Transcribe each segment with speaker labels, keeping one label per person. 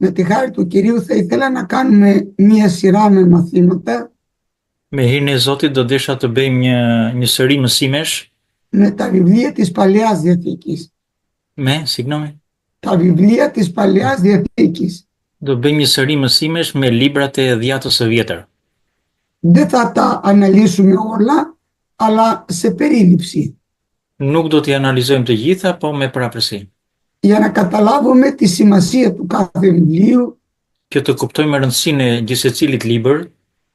Speaker 1: Με τη χάρη του Κυρίου θα ήθελα να κάνουμε μία σειρά με μαθήματα
Speaker 2: Me hirin e Zotit do desha të bëjmë një sëri mësimesh
Speaker 1: με τα βιβλία της Παλαιάς Διαθήκης.
Speaker 2: Signomi?
Speaker 1: Τα βιβλία της Παλαιάς Διαθήκης.
Speaker 2: Do bëjmë një sëri mësimesh me librat e Dhjatës së Vjetër.
Speaker 1: Δεν θα τα αναλύσουμε όλα, αλλά σε περίληψη.
Speaker 2: Nuk do t'i analizojmë të gjitha, po me parapërsi.
Speaker 1: Για να καταλάβουμε τη σημασία του κάθε βιβλίου,
Speaker 2: Që të kuptojmë rëndësinë e gjithsecilit libër,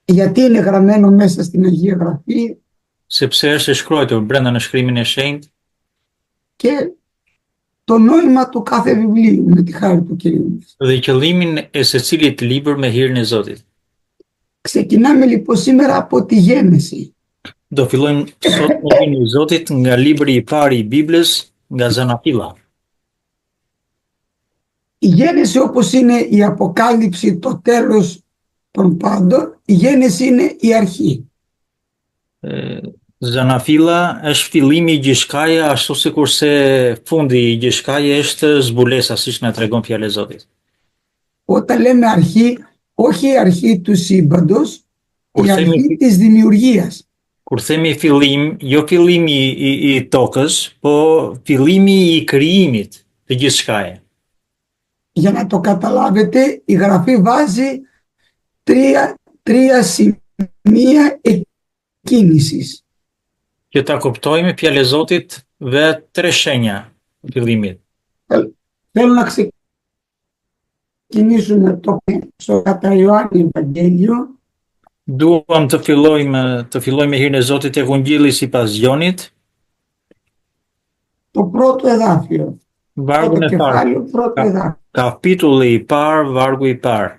Speaker 1: γιατί είναι γραμμένο μέσα στην Αγία Γραφή
Speaker 2: sepse është e shkruar brenda në shkrimin e shenjtë,
Speaker 1: και το νόημα του κάθε βιβλίου με τη χάρη του Κυρίου.
Speaker 2: dhe qëllimin e secilit libër me hirin e Zotit.
Speaker 1: Ξεκινάμε λοιπόν σήμερα από τη Γένεση.
Speaker 2: Do fillojmë sot me hirin e Zotit nga libri i parë i Biblës, nga Zanafilla.
Speaker 1: Η Γένεση, όπως είναι η Αποκάλυψη, το τέλος των πάντων, η Γένεση είναι η αρχή.
Speaker 2: Zanafilla është fillimi i gjithçkaje, ashtu sikurse fundi i gjithçkaje është zbulesa, siç na tregon fjala e Zotit.
Speaker 1: Όταν λέμε αρχή, όχι η αρχή του σύμπαντος,
Speaker 2: Kur
Speaker 1: η αρχή
Speaker 2: themi,
Speaker 1: της δημιουργίας.
Speaker 2: kur themi fillim, jo fillimi i tokës, po fillimi i krijimit të gjithçkaje.
Speaker 1: Για να το καταλάβετε, η Γραφή βάζει τρία σημεία εκκίνησης.
Speaker 2: Që ta kuptojmë, fjala e Zotit vetë 3 shenja të fillimit.
Speaker 1: Θέλω να ξεκινήσουμε στο κατά Ιωάννη Ευαγγέλιο,
Speaker 2: Duam të fillojmë me hirin e Zotit tek Ungjilli sipas Gjonit,
Speaker 1: το πρώτο εδάφιο.
Speaker 2: vargun
Speaker 1: Το
Speaker 2: e parë.
Speaker 1: κεφάλαιο, πρώτο εδάφιο.
Speaker 2: Kapitulli i parë, vargu i parë.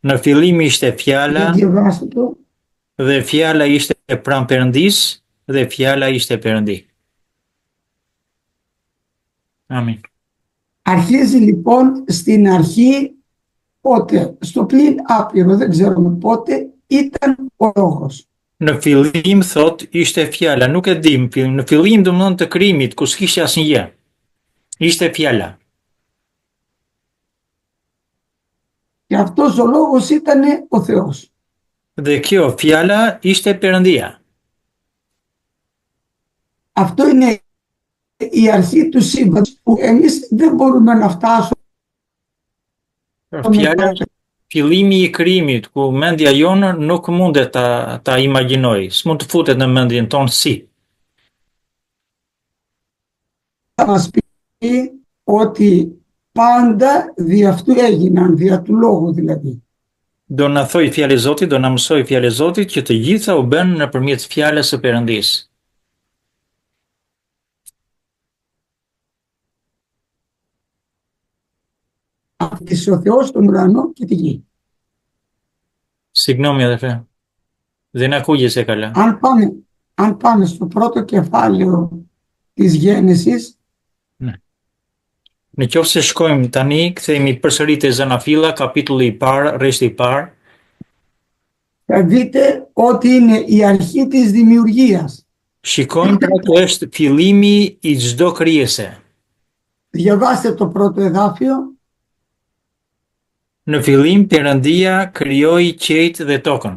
Speaker 2: Në fillim ishte fjala,
Speaker 1: Για διαβάστε το.
Speaker 2: dhe fjala ishte pranë Perëndis, dhe fjala ishte Perëndi. Amin.
Speaker 1: Αρχίζει λοιπόν στην αρχή, πότε, στο πλην άπειρο, δεν ξέρουμε πότε, ήταν ο λόγος.
Speaker 2: Në fillim thot ishte fjala, nuk e dim, në fillim domthon të krijimit ku s'kishte asnjë. Ishte fjala.
Speaker 1: Και αυτός ο λόγος ήταν ο Θεός.
Speaker 2: Dhe kjo fjala ishte Perëndia.
Speaker 1: Αυτό είναι η αρχή του σύμπαντος που εμείς δεν μπορούμε να φτάσουμε.
Speaker 2: Fjala fillimi i krijimit ku mendja jonë nuk mundet ta imagjinoj, s'mund të futet në mendjen tonë si.
Speaker 1: Θα μας πει ότι πάντα δι' αυτού έγιναν, δια του λόγου δηλαδή.
Speaker 2: Do na thoj fjalë e Zotit, do na mësoj fjalë e Zotit që të gjitha u bën nëpërmjet fjalës së Perëndisë.
Speaker 1: Άφησε ο Θεός τον ουρανό και τη γη.
Speaker 2: Signomi adhe. Δεν ακούγεσαι καλά.
Speaker 1: Αν πάμε στο πρώτο κεφάλαιο της Γένεσης,
Speaker 2: Në qoftë se shkojmë tani, kthehemi përsëri te Zanafilla, kapitulli i parë, rreshti i parë,
Speaker 1: θα δείτε ότι είναι η αρχή της δημιουργίας.
Speaker 2: shikojmë pra që është fillimi i çdo krijese.
Speaker 1: Διαβάστε το πρώτο εδάφιο.
Speaker 2: Në fillim Perëndia krijoi qiejt dhe tokën.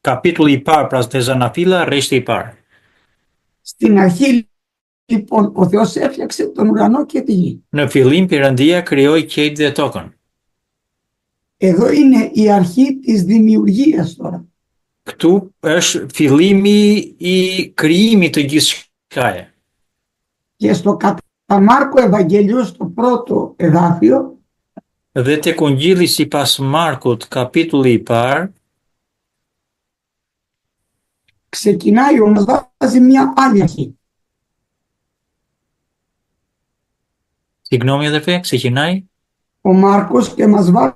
Speaker 2: Kapitulli i parë pra te Zanafilla, rreshti i parë.
Speaker 1: Στην αρχή λοιπόν ο Θεός έφτιαξε τον ουρανό και τη γη.
Speaker 2: Në fillim Perëndia krijoi qiejt dhe tokën.
Speaker 1: Εδώ είναι η αρχή της δημιουργίας τώρα.
Speaker 2: Këtu është fillimi i krijimit të gjithçkaje.
Speaker 1: Και στο κατά Μάρκο Ευαγγέλιο, στο πρώτο εδάφιο,
Speaker 2: Dhe tek Ungjilli sipas Markut, kapitulli i parë,
Speaker 1: ξεκινάει όμως βάζει μια άλλη αρχή.
Speaker 2: Signomi adhe, ξεκινάει.
Speaker 1: Ο Μάρκος και μας βάζει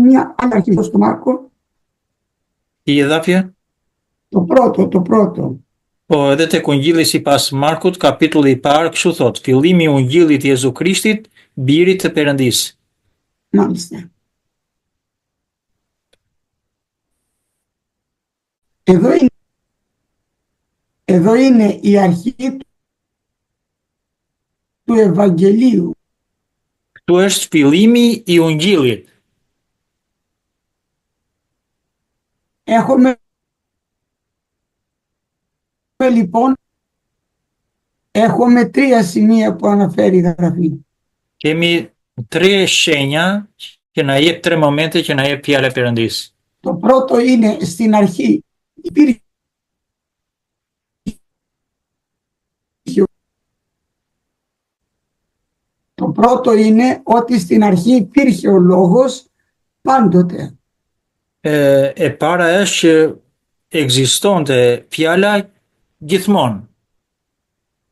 Speaker 1: μια άλλη αρχή στο Μάρκο.
Speaker 2: I edhapje?
Speaker 1: Το πρώτο.
Speaker 2: Po edhe tek Ungjilli sipas Markut, kapitulli i parë, kështu thot: fillimi i Ungjillit të Jezu Krishtit, birit të Perëndisë.
Speaker 1: Μάλιστα. Εδώ είναι η αρχή του Ευαγγελίου.
Speaker 2: Këtu është fillimi i Ungjillit.
Speaker 1: Έχουμε λοιπόν τρία σημεία που αναφέρει η Γραφή.
Speaker 2: Kemi tre shenja që na jep tre momente që na jep fjala e Perëndisë.
Speaker 1: Το πρώτο είναι στην αρχή υπήρχε Το πρώτο είναι ότι στην αρχή υπήρχε ο λόγος πάντοτε.
Speaker 2: E para është që ekzistonte fjala gjithmonë.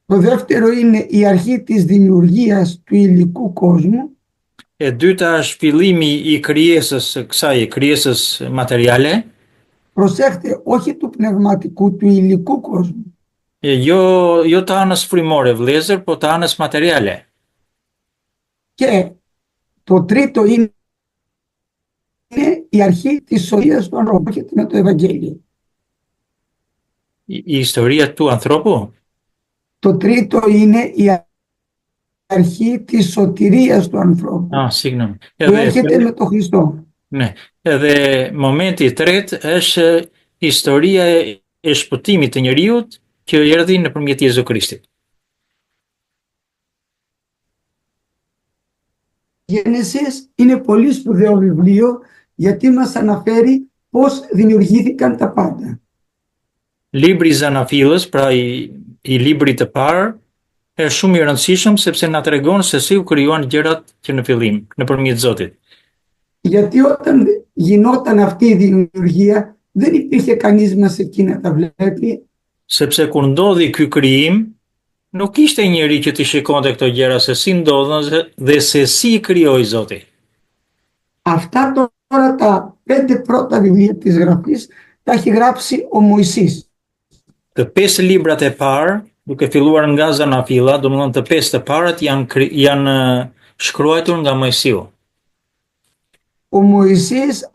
Speaker 1: Το δεύτερο είναι η αρχή της δημιουργίας του υλικού κόσμου.
Speaker 2: E dyta është fillimi i krijesës së kësaj krijesës materiale.
Speaker 1: Προσέχτε, όχι του πνευματικού, του υλικού κόσμου.
Speaker 2: Jo të anës frymore vëllezër, po të anës materiale.
Speaker 1: Και το τρίτο είναι η αρχή της σωτηρίας του ανθρώπου, έρχεται με το Ευαγγέλιο.
Speaker 2: Η ιστορία του ανθρώπου.
Speaker 1: Το τρίτο είναι η αρχή της σωτηρίας του ανθρώπου.
Speaker 2: Συγγνώμη.
Speaker 1: Που έρχεται με τον Χριστό.
Speaker 2: Ναι. Edhe momenti i tretë është historia e shpëtimit të njeriut që erdhi nëpërmjet Jezu Krishtit.
Speaker 1: Γένεσης είναι πολύ σπουδαίο βιβλίο γιατί μας αναφέρει πώς δημιουργήθηκαν τα πάντα.
Speaker 2: Libri i Zanafillës, pra i librit të parë, është shumë i rëndësishëm sepse na tregon se si u krijuan gjërat që në fillim, nëpërmjet Zotit.
Speaker 1: Γιατί όταν γινόταν αυτή η δημιουργία δεν υπήρχε κανείς μας εκεί να τα βλέπει.
Speaker 2: Sepse kur ndodhi ky krijim, nuk ishte njeri që t'i shikonte këto gjëra se si ndodhen dhe se si i krijoi Zoti.
Speaker 1: Αυτά τώρα τα 5 πρώτα βιβλία της Γραφής τα έχει γράψει ο Μωυσής.
Speaker 2: Të 5 librat e parë, duke filluar nga Zanafilla, domethënë të 5 të parat janë shkruar nga Mojsiu.
Speaker 1: Ο Μωυσής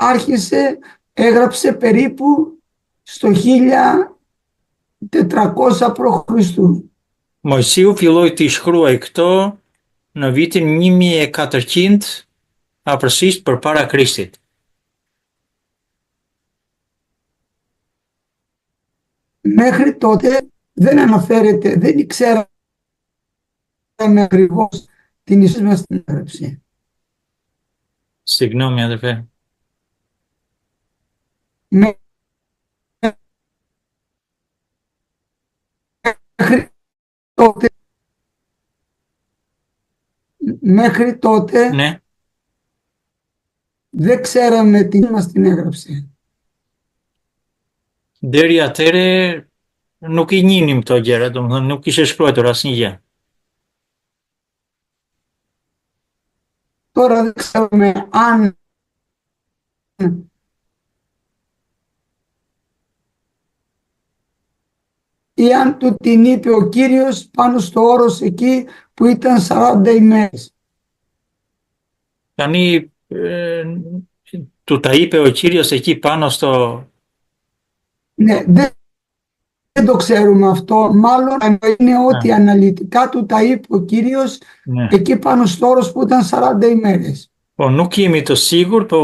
Speaker 1: έγραψε περίπου στο 1400 π.Χ.
Speaker 2: Mojsiu filloi të shkruaj këto në vitin 1400 afërsisht përpara Krishtit.
Speaker 1: Μέχρι τότε δεν αναφέρεται, δεν ξέραμε ακριβώς την ιστορία στην έγραψη.
Speaker 2: Συγγνώμη, αδερφέ.
Speaker 1: Μέχρι τότε
Speaker 2: Ναι.
Speaker 1: δεν ξέραμε τι μας την έγραψε.
Speaker 2: Deri atëre nuk i njinim këto gjëra, domethënë nuk ishte shkruar asnjë gjë.
Speaker 1: Τώρα δεν ξέρουμε αν ή αν του την είπε ο Κύριος πάνω στο όρος εκεί που ήταν 40 ημέρες.
Speaker 2: Tani tu ta είπε ο Κύριος εκεί πάνω στο...
Speaker 1: Ναι, δεν το ξέρουμε αυτό. Μάλλον είναι ότι αναλυτικά του τα είπε ο Κύριος εκεί πάνω στο όρος που ήταν 40 ημέρες.
Speaker 2: Po nuk jemi të sigurt, po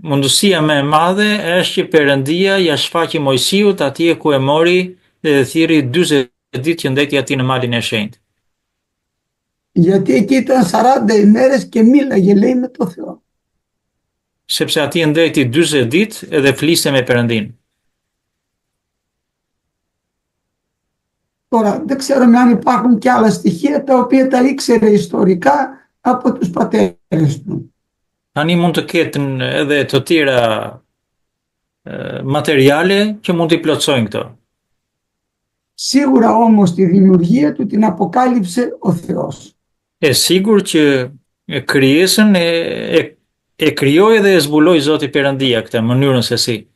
Speaker 2: mundësia më e madhe është që Perëndia ja shfaqi Mojsiut atje ku e mori dhe thirrri 40 ditë që ndeti aty në malin e shenjtë.
Speaker 1: Γιατί εκεί ήταν 40 ημέρες και μίλαγε, λέει, με το Θεό.
Speaker 2: Sepse atje ndeti 40 ditë edhe fliste me Perëndin.
Speaker 1: Τώρα δεν ξέρουμε αν υπάρχουν και άλλα στοιχεία τα οποία τα ήξερε ιστορικά από τους πατέρες του.
Speaker 2: Tani mund të ketë edhe të tjera materiale që mund t'i plotësojnë këto.
Speaker 1: Σίγουρα όμως τη δημιουργία του την αποκάλυψε ο Θεός.
Speaker 2: Sigur që krijesën e krijoi dhe e zbuloi Zoti Perëndia këtë mënyrën se si.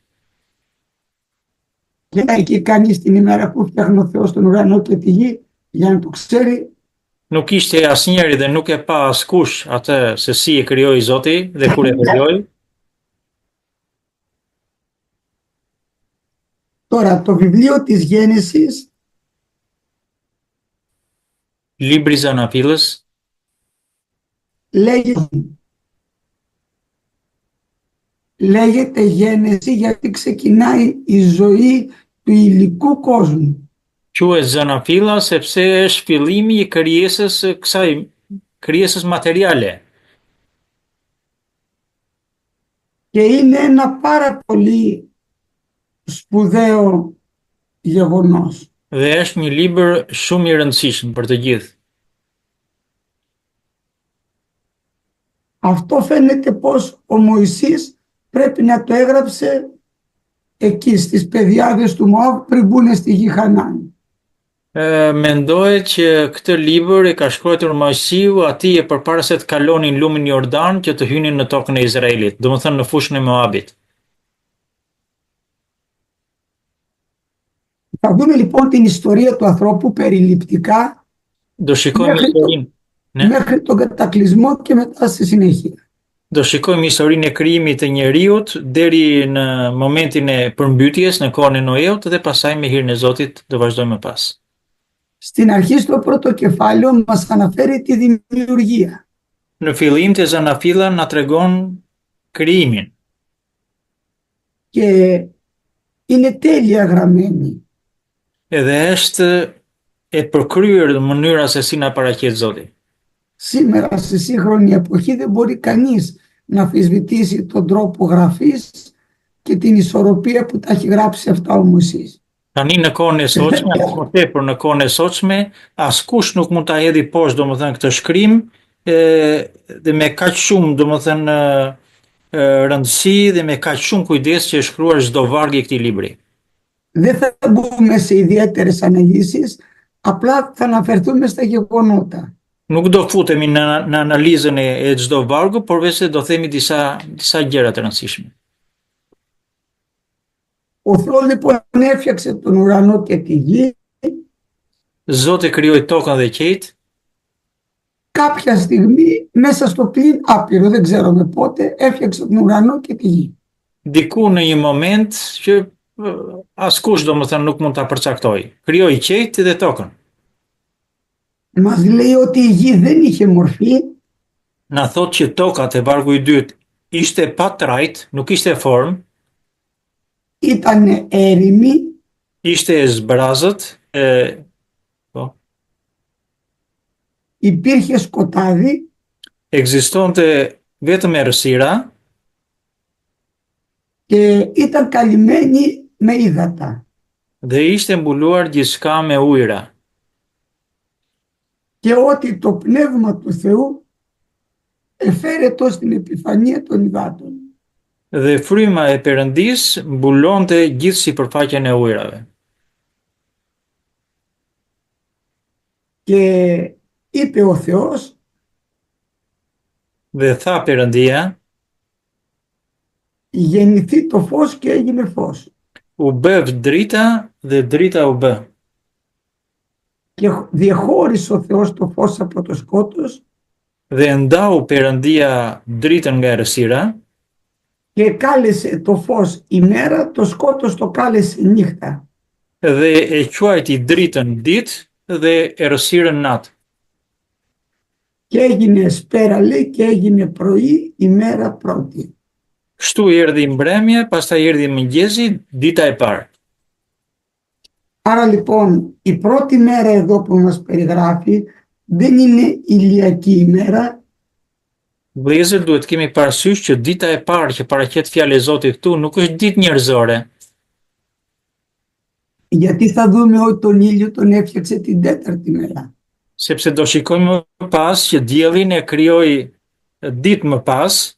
Speaker 1: Και εκεί κανείς την ημέρα που φτιάχνει ο Θεός τον ουρανό και τη γη για να το ξέρει.
Speaker 2: Nuk ishte asnjëri dhe nuk e pa askush atë se si e krijoi Zoti dhe kur e krijoi.
Speaker 1: Τώρα το βιβλίο της Γένεσης
Speaker 2: Libri i Zanafillës
Speaker 1: λέγεται γένεση γιατί ξεκινάει η ζωή του υλικού κόσμου.
Speaker 2: quhet Zanafilla sepse është fillimi i krijesës materiale.
Speaker 1: Και είναι ένα πάρα πολύ σπουδαίο γεγονός.
Speaker 2: Dhe është një libër shumë i rëndësishëm për të gjithë.
Speaker 1: Αυτό φαίνεται πως ο Μωυσής πρέπει να το έγραψε εκεί στις πεδιάδες του Μωάβ πριν μπουν στη γη Χανaan.
Speaker 2: Mendohet që këtë libër e ka shkruar Mojsiu atje përpara se të kalonin lumin Jordan që të hynin në tokën e Izraelit, domethënë në fushën e Moabit.
Speaker 1: Θα δούμε λοιπόν την ιστορία του ανθρώπου περιληπτικά
Speaker 2: Do shikojmë historinë.
Speaker 1: Μέχρι τον κατακλυσμό και μετά στη συνέχεια.
Speaker 2: Do shikojmë historinë e krijimit të njeriut deri në momentin e përmbytjes në kohën e Noeut dhe pastaj me hirin e Zotit do vazhdojmë më pas.
Speaker 1: Στην αρχή στο πρώτο κεφάλαιο μας αναφέρει τη δημιουργία.
Speaker 2: Në fillim te Zanafilla na tregon krijimin.
Speaker 1: Και είναι τέλεια γραμμένη.
Speaker 2: Edhe është e përkryer në mënyra se si na paraqet Zoti.
Speaker 1: Σήμερα στη σύγχρονη εποχή δεν μπορεί κανείς να αμφισβητήσει τον τρόπο γραφής και την ισορροπία που τα έχει γράψει αυτά ο Μωυσής.
Speaker 2: Tani në kohën e sotshme, apo tepër në kohën e sotshme, askush nuk mund ta hedhë poshtë domethënë këtë shkrim dhe me kaq shumë domethënë rëndësi dhe me kaq shumë kujdes që është shkruar çdo varg i këtij libri.
Speaker 1: Δεν θα μπούμε σε ιδιαίτερες αναλύσεις, απλά θα αναφερθούμε στα γεγονότα.
Speaker 2: Nuk do futemi në analizën e çdo vargu, por vetëm do themi disa gjëra të rëndësishme.
Speaker 1: Ο Θεός λοιπόν έφτιαξε τον ουρανό και τη γη.
Speaker 2: Zoti krijoi tokën dhe qiejt.
Speaker 1: Κάποια στιγμή μέσα στο πλήν άπειρο, δεν ξέρουμε πότε, έφτιαξε τον ουρανό και τη γη.
Speaker 2: Diku në një moment që askush domethënë nuk mund ta përcaktoj. Krijoi qiejt dhe tokën.
Speaker 1: Μας λέει ότι η γη δεν είχε μορφή.
Speaker 2: Na thot që toka te vargu i dytë ishte pa trajt, nuk ishte formë.
Speaker 1: Ήταν έρημη.
Speaker 2: Ishte e zbrazët,
Speaker 1: Υπήρχε σκοτάδι.
Speaker 2: Ekzistonte vetëm errësira.
Speaker 1: Και ήταν καλυμμένη με ύδατα.
Speaker 2: Dhe ishte mbuluar gjithçka me ujëra.
Speaker 1: Και ότι το πνεύμα του Θεού εφέρε το στην επιφανία των υδάτων.
Speaker 2: Dhe fryma e Perëndis mbulonte gjithë sipërfaqen e ujërave.
Speaker 1: Και είπε ο Θεός,
Speaker 2: Dhe tha Perëndia,
Speaker 1: γεννηθεί το φως και έγινε φως.
Speaker 2: u bëv drita dhe drita u bë.
Speaker 1: Και διεχώρισε ο Θεός το φως από το σκότος.
Speaker 2: Dhe ndau Perëndia dritën nga errësira.
Speaker 1: Και κάλεσε το φως ημέρα, το σκότος το κάλεσε νύχτα.
Speaker 2: Dhe e quajti dritën ditë dhe errësirën natë.
Speaker 1: Και έγινε σπέρα, λέει, και έγινε πρωί, ημέρα πρώτη.
Speaker 2: Kështu erdhi mbrëmja, pastaj erdhi mëngjesi, dita e parë.
Speaker 1: Άρα λοιπόν η πρώτη μέρα εδώ που μας περιγράφει δεν είναι ηλιακή ημέρα.
Speaker 2: Vëllezër, duhet kemi parasysh që dita e parë që paraqet fjalë e Zotit këtu nuk është ditë njerëzore.
Speaker 1: Γιατί θα δούμε ότι τον ήλιο τον έφτιαξε την τέταρτη μέρα.
Speaker 2: Sepse do shikojmë më pas që diellin e krijoi ditë më pas.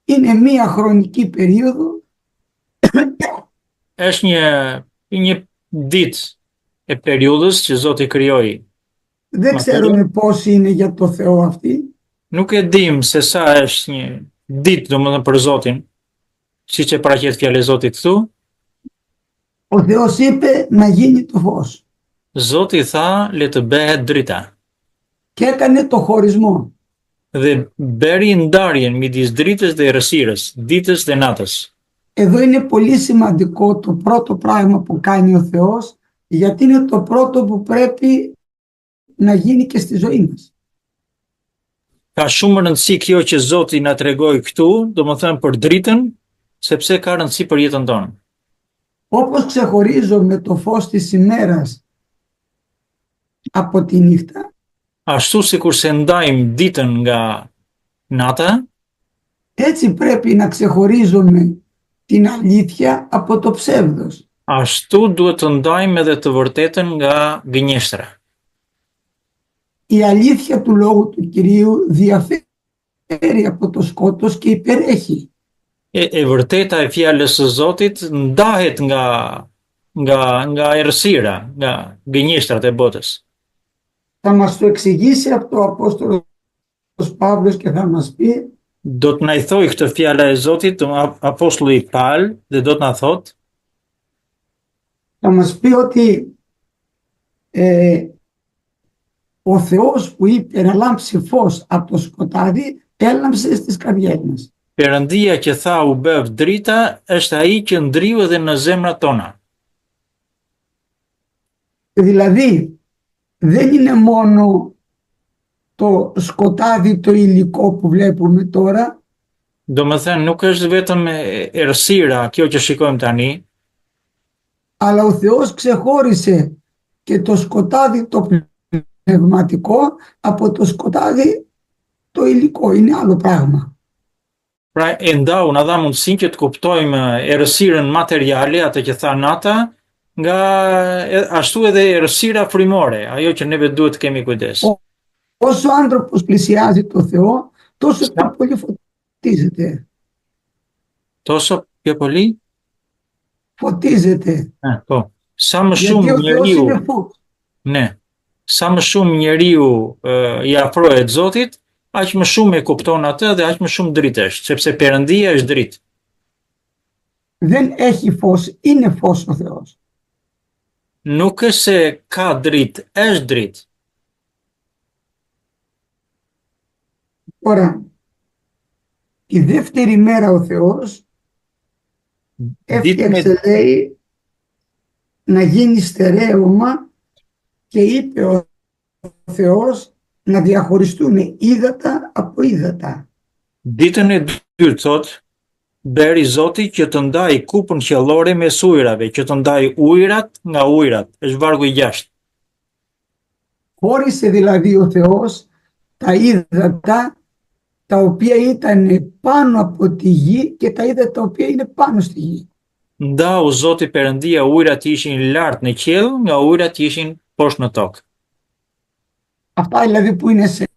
Speaker 1: Είναι μία χρονική περίοδο.
Speaker 2: Është një ditë e periudhës që Zoti krijoi.
Speaker 1: Δεν ξέρουμε πώς είναι για το Θεό αυτή.
Speaker 2: Nuk e dim se sa është një ditë domethënë për Zotin, siç e paraqet fjalë e Zotit këtu.
Speaker 1: Ο Θεός είπε να γίνει το φως.
Speaker 2: Zoti tha le të bëhet drita.
Speaker 1: Και έκανε το χωρισμό.
Speaker 2: Dhe bëri ndarjen midis dritës dhe errësirës, ditës dhe natës.
Speaker 1: Εδώ είναι πολύ σημαντικό το πρώτο πράγμα που κάνει ο Θεός, γιατί είναι το πρώτο που πρέπει να γίνει και στη ζωή μας.
Speaker 2: Ka shumë rëndësi kjo që Zoti na tregoi këtu, domethënë për dritën, sepse ka rëndësi për jetën tonë.
Speaker 1: Όπως ξεχωρίζουμε το φως της ημέρας από τη νύχτα,
Speaker 2: Ashtu sikur se ndajmë ditën nga nata,
Speaker 1: έτσι πρέπει να ξεχωρίζουμε την αλήθεια από το ψεύδος.
Speaker 2: ashtu duhet të ndajmë edhe të vërtetën nga gënjeshtra.
Speaker 1: Η αλήθεια του λόγου του Κυρίου διαφέρει από το σκότος και υπερέχει.
Speaker 2: E vërteta e fjalës së Zotit ndahet nga errësira, nga gënjeshtrat e botës.
Speaker 1: Θα μας το εξηγήσει αυτό ο Απόστολος Παύλος και θα μας πει
Speaker 2: Do të na i thoj këtë fjala e Zotit, apostulli Paul, dhe do të na thotë,
Speaker 1: θα μας πει ότι ο Θεός που είπε να λάμψει φως από το σκοτάδι έλαμψε στις καρδιές μας.
Speaker 2: Perëndia që tha u bëv drita, është ai që ndriu edhe në zemrat tona.
Speaker 1: Δηλαδή δεν είναι μόνο το σκοτάδι το υλικό που βλέπουμε τώρα,
Speaker 2: Domethënë nuk është vetëm errësira kjo që shikojmë tani,
Speaker 1: αλλά ο Θεός ξεχώρισε και το σκοτάδι το πνευματικό από το σκοτάδι το υλικό, είναι άλλο πράγμα.
Speaker 2: pra e ndau na dha mundësinë që të kuptojmë errësirën materiale, atë që tha Nata, nga ashtu edhe errësira frymore, ajo që neve duhet të kemi kujdes.
Speaker 1: Όσο ο άνθρωπος πλησιάζει το Θεό, τόσο πιο πολύ φωτίζεται.
Speaker 2: Τόσο πιο πολύ?
Speaker 1: Φωτίζεται.
Speaker 2: Po. Sa më
Speaker 1: Γιατί
Speaker 2: shumë
Speaker 1: ο Θεός
Speaker 2: njeriu,
Speaker 1: είναι φως.
Speaker 2: ne, sa më shumë njeriu i afrohet Zotit, aq më shumë e kupton atë dhe aq më shumë dritë është, sepse Perëndia është dritë.
Speaker 1: Δεν έχει φως, είναι φως ο Θεός.
Speaker 2: Nuk është se ka dritë, është dritë.
Speaker 1: Τώρα, τη δεύτερη μέρα ο Θεός έφτιαξε, λέει, να γίνει στερέωμα και είπε ο Θεός να διαχωριστούν ύδατα από ύδατα.
Speaker 2: Ditën e dytë thot, beri Zoti që të ndaj kupën qiellore mes ujrave, që të ndaj ujrat nga ujrat. Është vargu i 6.
Speaker 1: Χώρισε δηλαδή ο Θεός τα ύδατα τα οποία ήταν πάνω από τη γη και τα ύδατα τα οποία είναι πάνω στη γη.
Speaker 2: Ndau Zoti Perëndia ujrat që ishin lart në qiell nga ujrat që ishin poshtë në tokë.
Speaker 1: Αυτά δηλαδή που είναι σε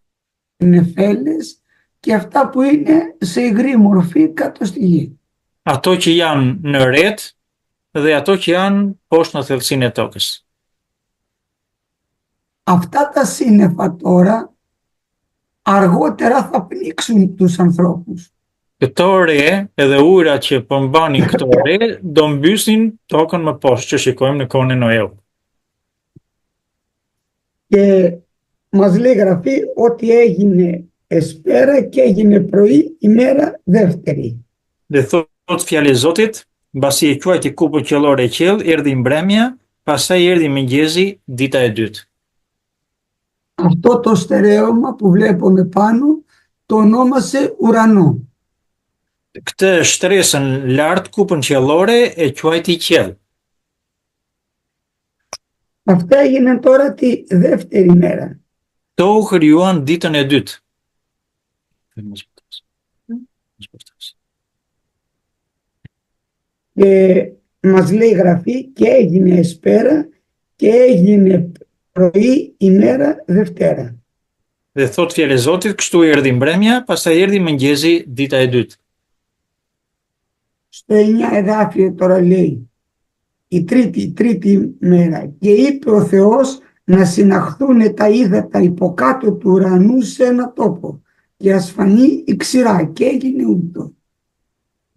Speaker 1: νεφέλες και αυτά που είναι σε υγρή μορφή κάτω στη γη.
Speaker 2: Ato që janë në ret dhe ato që janë poshtë në thellësinë e tokës.
Speaker 1: Αυτά τα σύννεφα τώρα αργότερα θα πνίξουν τους ανθρώπους.
Speaker 2: Këto re edhe ujrat që përmbanin këto re do mbysin tokën më poshtë që shikojmë në kohën e Noeut.
Speaker 1: Και μας λέει γραφή ότι έγινε εσπέρα και έγινε πρωί ημέρα δεύτερη.
Speaker 2: Dhe thot fjalë e Zotit, mbasi e quajti kupën qiellore e qiell, erdhi mbrëmja, pastaj erdhi mëngjesi, dita e dytë.
Speaker 1: Αυτό το στερέωμα που βλέπουμε πάνω το ονόμασε ουρανό.
Speaker 2: Këtë shtresën lart kupën qiellore e quajti qiell.
Speaker 1: Αυτά έγιναν τώρα τη δεύτερη μέρα.
Speaker 2: Këto u krijuan ditën e dytë.
Speaker 1: Και μας λέει η γραφή και έγινε εσπέρα και έγινε πρωί ημέρα Δευτέρα.
Speaker 2: Dhe thot fjalë e Zotit, kështu erdhi mbrëmja, pastaj erdhi mëngjesi, dita e dytë.
Speaker 1: Στο 9 εδάφιο τώρα λέει η τρίτη μέρα και είπε ο Θεός να συναχθούν τα ύδατα υποκάτω του ουρανού σε ένα τόπο και ασφανεί η ξηρά και έγινε ούτω.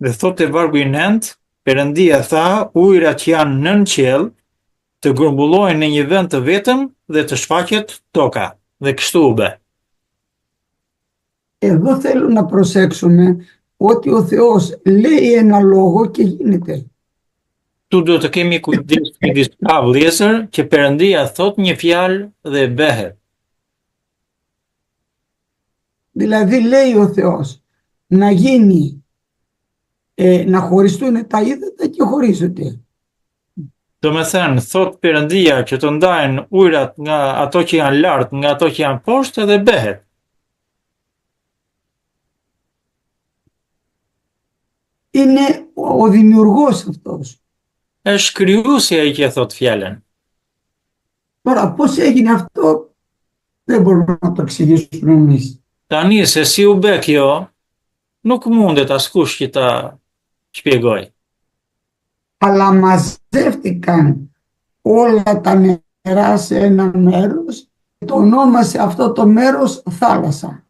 Speaker 2: Dhe thot e vargu i 9, Perëndia tha, ujrat që janë nën qiell të grumbullohen në një vend të vetëm dhe të shfaqet toka. Dhe kështu u bë.
Speaker 1: Εδώ θέλω να προσέξουμε ότι ο Θεός λέει ένα λόγο και γίνεται.
Speaker 2: Tu duhet të kemi kujdes ka vëllezër që Perëndia thot një fjalë dhe bëhet.
Speaker 1: Δηλαδή λέει ο Θεός να γίνει, να χωριστούν τα ύδατα και χωρίζονται.
Speaker 2: Do me thënë, thot Perëndia që të ndajnë ujrat nga ato që janë lart, nga ato që janë poshtë dhe behet.
Speaker 1: Είναι ο δημιουργός αυτός.
Speaker 2: Është krijuesi ai që e thot fjalën.
Speaker 1: Τώρα πώς έγινε αυτό δεν μπορούμε να το εξηγήσουμε εμείς.
Speaker 2: Tani se si u bë kjo, nuk mundet askush që ta shpjegoj.
Speaker 1: Αλλά μαζεύτηκαν όλα τα νερά σε ένα μέρος και το ονόμασε αυτό το μέρος θάλασσα.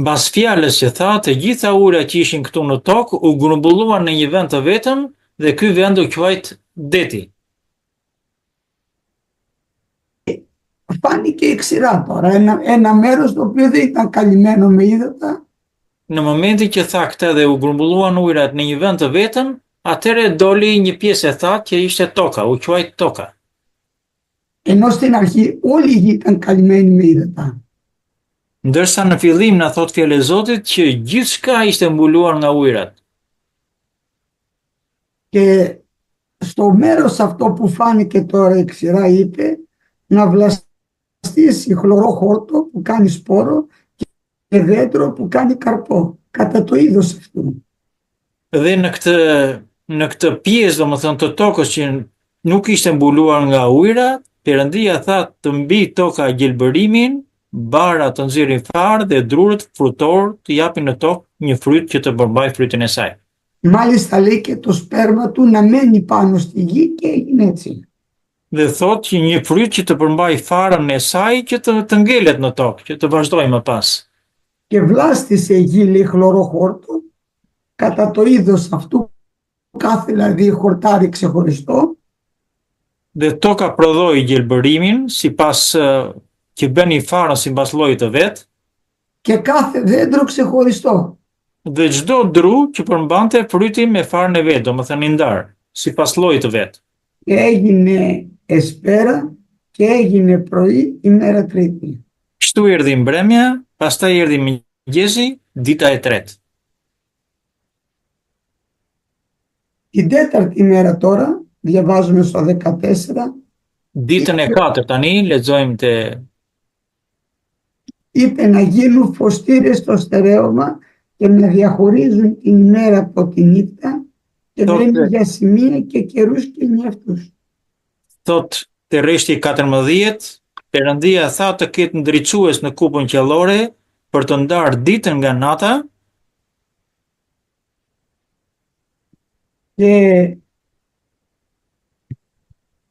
Speaker 2: Mbas fjalës që tha, të gjitha ujrat që ishin këtu në tokë u grumbulluan në një vend të vetëm dhe ky vend u quajt deti.
Speaker 1: Φάνηκε η ξηρά τώρα, ένα μέρος το οποίο δεν ήταν καλυμμένο με ύδατα.
Speaker 2: Në momentin që tha këtë dhe u grumbulluan ujrat në një vend të vetëm, atëre doli një pjesë e thatë që ishte toka, u quajt toka.
Speaker 1: Ενώ στην αρχή όλη η γη ήταν καλυμμένη με ύδατα.
Speaker 2: Ndërsa në fillim na thot fjala e Zotit që gjithçka ishte mbuluar nga ujrat.
Speaker 1: Και στο μέρος αυτό που φάνηκε τώρα η ξηρά είπε να βλαστήσει χλωρό χόρτο που κάνει σπόρο και δέντρο που κάνει καρπό, κατά το είδος αυτού.
Speaker 2: Dhe në këtë pjesë, domethënë të tokës që nuk ishte mbuluar nga ujra, Perëndia tha të mbi toka gjelbërimin, bara të nxjerrin far dhe drurët frutor të japin në tokë një fryt që të përmbajë frytin e saj.
Speaker 1: Μάλιστα λέει και το σπέρμα του να μένει πάνω στη γη και έγινε έτσι.
Speaker 2: Dhe thot që një fryt që të përmbajë farën e saj që të ngelet në tokë, që të vazhdojë më pas.
Speaker 1: Και βλάστησε η γη λέει χλωρό χόρτο κατά το είδος αυτού, κάθε δηλαδή χορτάρι ξεχωριστό.
Speaker 2: Dhe toka prodhoi gjelbërimin sipas që bëni farën sipas llojit të vet.
Speaker 1: Και κάθε δέντρο ξεχωριστό.
Speaker 2: Dhe çdo dru që përmbante frytin me farën e vet, domethënë i ndar, sipas llojit të vet.
Speaker 1: Και έγινε εσπέρα και έγινε πρωί ημέρα τρίτη.
Speaker 2: Kështu erdhi mbrëmja, pastaj erdhi mëngjesi, dita e tretë.
Speaker 1: Την τέταρτη μέρα τώρα, διαβάζουμε στο 14,
Speaker 2: Ditën e katërt tani lexojmë te
Speaker 1: είπε να γίνουν φωστήρες στο στερέωμα και να διαχωρίζουν την ημέρα από τη νύχτα και να είναι για σημεία και καιρούς και νιεύτους.
Speaker 2: thot te rreshti 14, Perëndia tha të ketë ndriçues në kupën qellore për të ndarë ditën nga nata.
Speaker 1: Και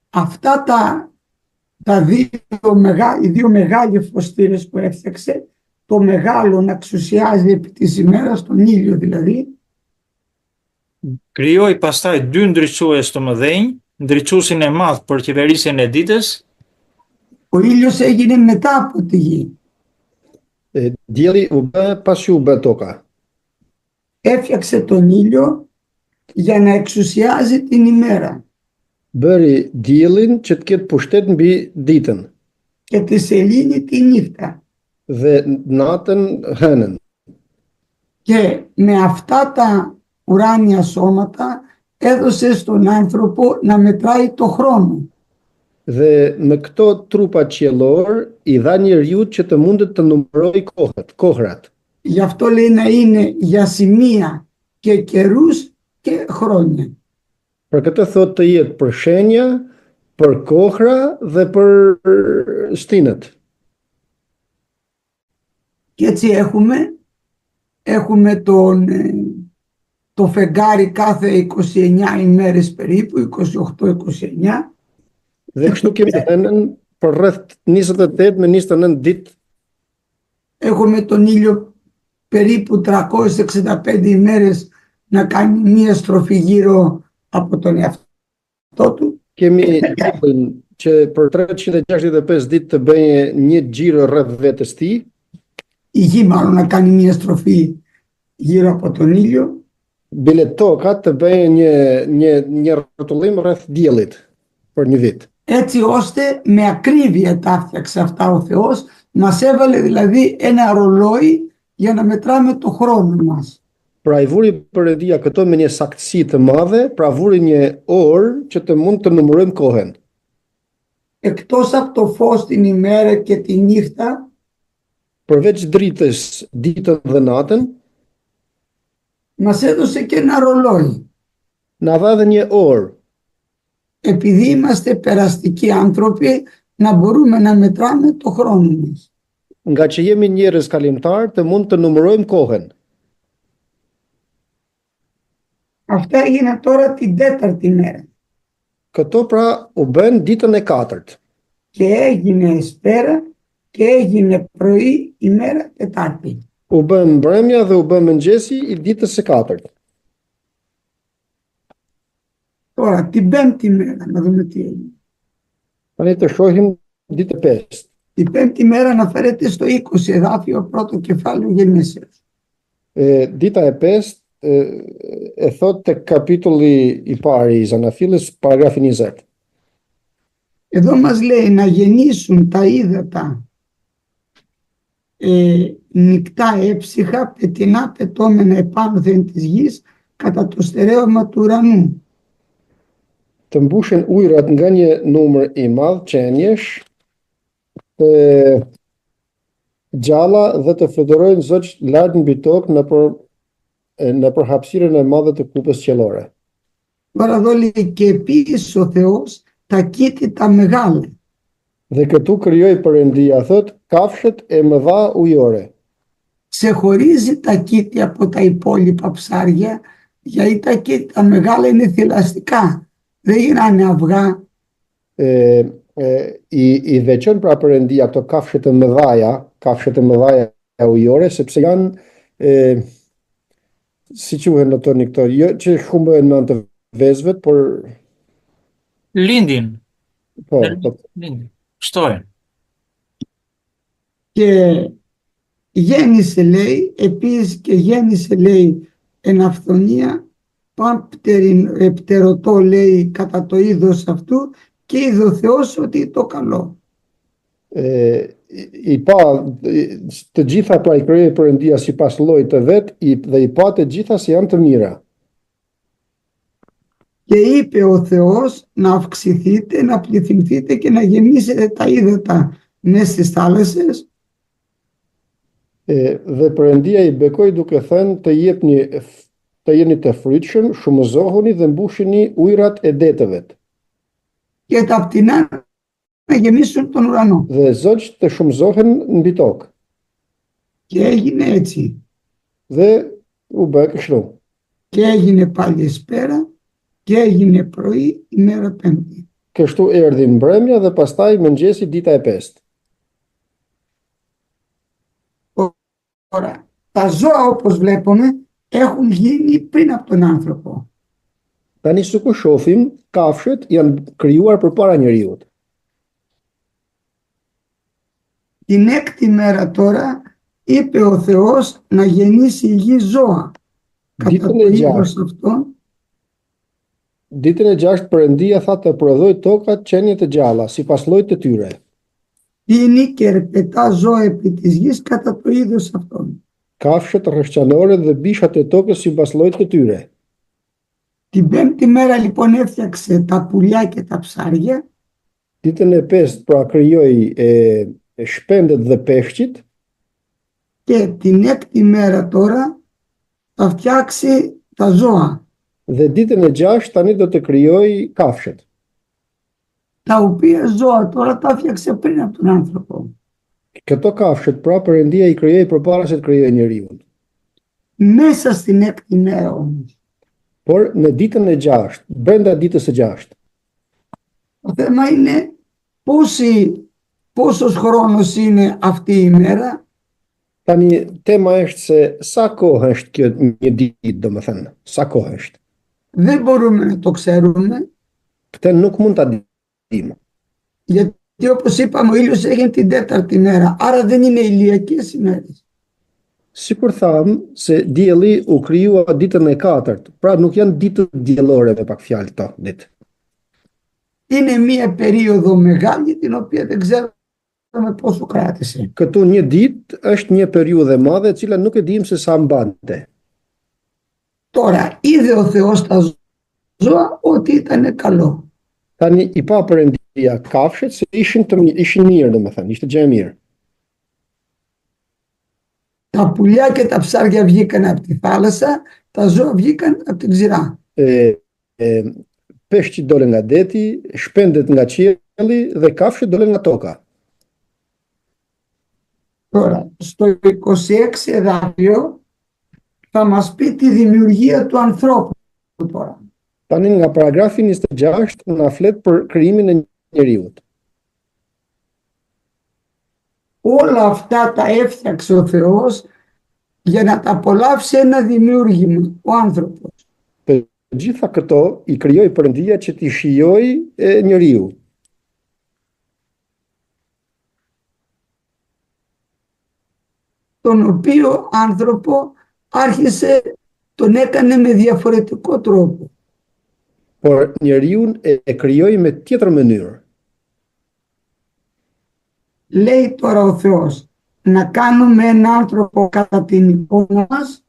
Speaker 1: αυτά οι δύο μεγάλοι φωστήρες που έφτιαξε, το μεγάλο να εξουσιάζει επί της ημέρας, τον ήλιο δηλαδή.
Speaker 2: Krijoi pastaj dy ndriçues të mëdhenj, ndriçuesin e madh për qeverisjen e ditës.
Speaker 1: Ο ήλιος έγινε μετά από τη γη.
Speaker 3: Dielli u bë pas që u bë toka.
Speaker 1: Έφτιαξε τον ήλιο για να εξουσιάζει την ημέρα.
Speaker 3: Bëri diellin që të ketë pushtet mbi ditën
Speaker 1: Και τη σελήνη τη νύχτα.
Speaker 3: dhe natën hënën.
Speaker 1: Και με αυτά τα ουράνια σώματα έδωσε στον άνθρωπο να μετράει το χρόνο.
Speaker 3: Dhe me këto trupa qiellor i dha njeriu që të mundet të numëroj kohrat.
Speaker 1: Γι' αυτό λέει να είναι για σημεία και καιρούς και χρόνια.
Speaker 3: Për këtë thot të jetë për shenja, për kohra dhe për stinët.
Speaker 1: Και έτσι έχουμε το φεγγάρι κάθε 29 ημέρες περίπου, 28-29.
Speaker 3: Dhe kështu kemi të hënën për rreth 28 me 29 ditë.
Speaker 1: Έχουμε τον ήλιο περίπου 365 ημέρες να κάνει μία στροφή γύρω από τον εαυτό του.
Speaker 3: Kemi diellin që për 365 ditë të bëjë një xhiro rreth vetes tij.
Speaker 1: Η γη μάλλον να κάνει μία στροφή γύρω από τον ήλιο.
Speaker 3: Bile toka të bëjë një rrotullim rreth diellit për një vit.
Speaker 1: Έτσι ώστε με ακρίβεια τα έφτιαξε αυτά ο Θεός, μας έβαλε δηλαδή ένα ρολόι για να μετράμε το χρόνο μας.
Speaker 3: Pra i vuri Perëndia këto me një saktësi të madhe, pra vuri një orë që të mund të numërojmë kohën.
Speaker 1: Εκτός από το φως την ημέρα και τη νύχτα,
Speaker 3: Përveç dritës, ditën dhe natën,
Speaker 1: μας έδωσε και ένα ρολόι.
Speaker 3: na dha edhe një orë,
Speaker 1: Επειδή είμαστε περαστικοί άνθρωποι, να μπορούμε να μετράμε το χρόνο μας.
Speaker 3: nga që jemi njerëz kalimtar të mund të numërojmë kohën.
Speaker 1: Αυτά έγιναν τώρα την τέταρτη μέρα.
Speaker 3: Këto pra u bën ditën e katërt.
Speaker 1: Και έγινε εσπέρα και έγινε πρωί ημέρα Τετάρτη.
Speaker 3: U bën mbrëmja dhe u bën mëngjesi i ditës së katërt.
Speaker 1: Τώρα την πέμπτη μέρα, να δούμε τι έγινε.
Speaker 3: Tani të shohim ditë 5.
Speaker 1: Την πέμπτη μέρα αναφέρεται στο 20 εδάφιο πρώτο κεφάλαιο Γενέσεως.
Speaker 3: Dita e 5 e thot tek kapitulli i parë i Zanafilës, paragrafi 20.
Speaker 1: Εδώ μας λέει να γεννήσουν τα ύδατα νυκτά έψυχα, πετεινά πετώμενα επάνωθεν της γης, κατά το στερέωμα του ουρανού.
Speaker 3: Të mbushin ujrat nga një numër i madh qenjesh, të gjalla dhe të fluturojnë zoq lart mbi tokë në përhapësirën e madhe të kupës qiellore.
Speaker 1: Τώρα εδώ λέει και επίσης ο Θεός τα κήτητα μεγάλα.
Speaker 3: Dhe këtu krijoi Perëndia, thot, kafshët e mëdha ujore.
Speaker 1: Ξεχωρίζει τα κήτη από τα υπόλοιπα ψάρια, γιατί τα κήτη τα μεγάλα είναι θηλαστικά. Δεν γίνανε αυγά.
Speaker 3: I veçon pra Perëndia këto kafshët e mëdhaja ujore, sepse janë si quhen në toni këto, jo që humben në të vezëvet, por
Speaker 2: Lindin.
Speaker 3: po,
Speaker 2: Lindin. Shtojnë.
Speaker 1: Και γέννησε λέει, επίσης και γέννησε λέει εν αυθονία πτερωτό λέει κατά το είδος αυτού και είδε ο Θεός ότι το καλό.
Speaker 3: I pa të gjitha pra i krijoi Perëndia sipas llojit të vet dhe i pa të gjitha se janë të mira.
Speaker 1: Και είπε ο Θεός να αυξηθείτε, να πληθυνθείτε και να γεννήσετε τα ύδατα μέσα στις θάλασσες.
Speaker 3: Dhe Perëndia i bekoi duke thënë të jeni të frytshëm, shumëzohuni dhe mbushini ujrat e detevet.
Speaker 1: Και τα πτηνά να γεμίσουν τον ουρανό.
Speaker 3: Dhe zoq të shumëzohen mbi tokë.
Speaker 1: Και έγινε έτσι.
Speaker 3: Dhe u bë kështu.
Speaker 1: Και έγινε πάλι εσπέρα και έγινε πρωί ημέρα πέμπτη.
Speaker 3: Kështu erdhi mbrëmja dhe pastaj mëngjesi dita e 5.
Speaker 1: Τώρα, τα ζώα όπως βλέπουμε έχουν γίνει πριν από τον άνθρωπο.
Speaker 3: Tani sikur shohim, kafshët janë krijuar përpara njeriut.
Speaker 1: Την έκτη μέρα τώρα είπε ο Θεός να γεννήσει η γη ζώα. Κατά το είδος αυτό.
Speaker 3: Ditën e 6 Perëndia tha të prodhoj tokat qenie të gjalla, sipas llojit të tyre.
Speaker 1: Είναι και ερπετά ζώα επί της γης κατά το είδος αυτόν.
Speaker 3: Kafshët rreshqanore dhe bishat e tokës sipas llojit të tyre.
Speaker 1: Την πέμπτη μέρα λοιπόν έφτιαξε τα πουλιά και τα ψάρια.
Speaker 3: Ditën e 5 pra krijoi shpendet dhe peshqit.
Speaker 1: Και την έκτη μέρα τώρα θα φτιάξει τα ζώα.
Speaker 3: Dhe ditën e 6 tani do të krijoj kafshët.
Speaker 1: Τα οποία ζώα τώρα τα έφτιαξε πριν από τον άνθρωπο.
Speaker 3: Këto kafshët pra Perëndia i krijoi përpara se të krijojë njeriu.
Speaker 1: Μέσα στην έκτη μέρα όμως.
Speaker 3: Por në ditën e 6, brenda ditës së 6.
Speaker 1: Το θέμα είναι πόσος χρόνος είναι αυτή η μέρα.
Speaker 3: Tani tema është se sa kohë është kjo një ditë, domethënë, sa kohë është.
Speaker 1: Δεν μπορούμε να το ξέρουμε.
Speaker 3: Këtë nuk mund ta dim.
Speaker 1: Γιατί όπως είπαμε ο ήλιος έγινε την τέταρτη μέρα. Άρα δεν είναι ηλιακές ημέρες.
Speaker 3: Sikur tham se dielli u krijua ditën e 4, pra nuk janë ditë diellore me pak fjalë këto ditë.
Speaker 1: είναι μία περίοδο μεγάλη την οποία δεν ξέρουμε πόσο κράτησε.
Speaker 3: Këtu një ditë është një periudhë e madhe e cila nuk e dim se sa mbante.
Speaker 1: Τώρα είδε ο Θεός τα ζώα ότι ήταν καλό.
Speaker 3: Tani i pa Perëndia kafshët se ishin mirë, domethënë, ishte gjë e mirë.
Speaker 1: Τα πουλιά και τα ψάρια βγήκαν από τη θάλασσα, τα ζώα βγήκαν από την ξηρά.
Speaker 3: Peshqit dole nga deti, shpendet nga qielli dhe kafshët dole nga toka.
Speaker 1: Τώρα, στο 26 εδάφιο θα μας πει τη δημιουργία του ανθρώπου τώρα.
Speaker 3: Tani nga paragrafi 26 na flet për krijimin e njeriut.
Speaker 1: Όλα αυτά τα έφτιαξε ο Θεός για να τα απολαύσει ένα δημιούργημα, ο άνθρωπος.
Speaker 3: Të gjitha këto i krijoi Perëndia që t'i shijoi njeriu.
Speaker 1: Τον οποίο άνθρωπο άρχισε, τον έκανε με διαφορετικό τρόπο.
Speaker 3: Por njeriun e krijoi me tjetër mënyrë.
Speaker 1: Λέει τώρα ο Θεός, να κάνουμε έναν άνθρωπο κατά την εικόνα μας,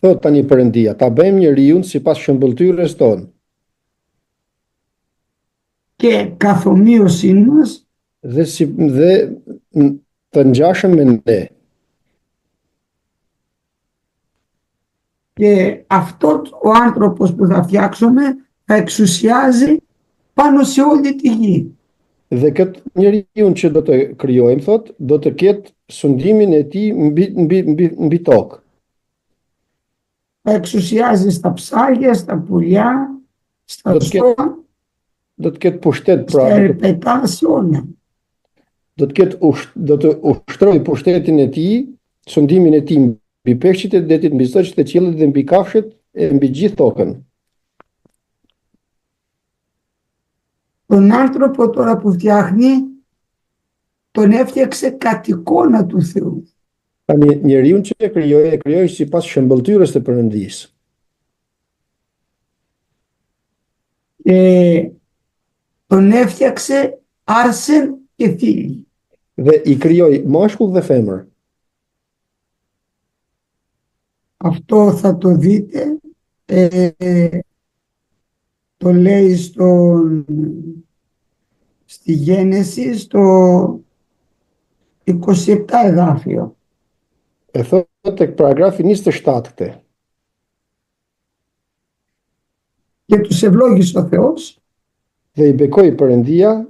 Speaker 3: Thot tani Perëndia, ta bëjmë njeriun sipas shëmbëltyrës tonë
Speaker 1: και καθομοίωσή μας
Speaker 3: dhe të ngjashëm me ne.
Speaker 1: και αυτός ο άνθρωπος που θα φτιάξουμε θα εξουσιάζει πάνω σε όλη τη γη.
Speaker 3: Dhe këtë njeriun që do të krijojmë, thot, do të ketë sundimin e tij mbi tokë.
Speaker 1: Θα εξουσιάζει στα ψάρια, στα πουλιά, στα ζώα,
Speaker 3: Do të ketë pushtet,
Speaker 1: στα
Speaker 3: pra,
Speaker 1: ερπετά, σε όλα.
Speaker 3: do të ushtrojë pushtetin e tij, sundimin e tij mbi peshqit e detit, mbi zogjtë e qiellit dhe mbi kafshët e mbi gjithë tokën.
Speaker 1: Τον άνθρωπο τώρα που φτιάχνει, τον έφτιαξε κατ' εικόνα του Θεού.
Speaker 3: Tani njeriun që e krijoi sipas shëmbëltyrës të Perëndisë.
Speaker 1: Τον έφτιαξε άρσεν και θήλη.
Speaker 3: Dhe i krijoi mashkull dhe femër.
Speaker 1: Αυτό θα το δείτε, το λέει στη Γένεση, στο 27 εδάφιο.
Speaker 3: E thot tek paragrafi 27 këte.
Speaker 1: Και τους ευλόγησε ο Θεός
Speaker 3: Dhe i bekoi Perëndia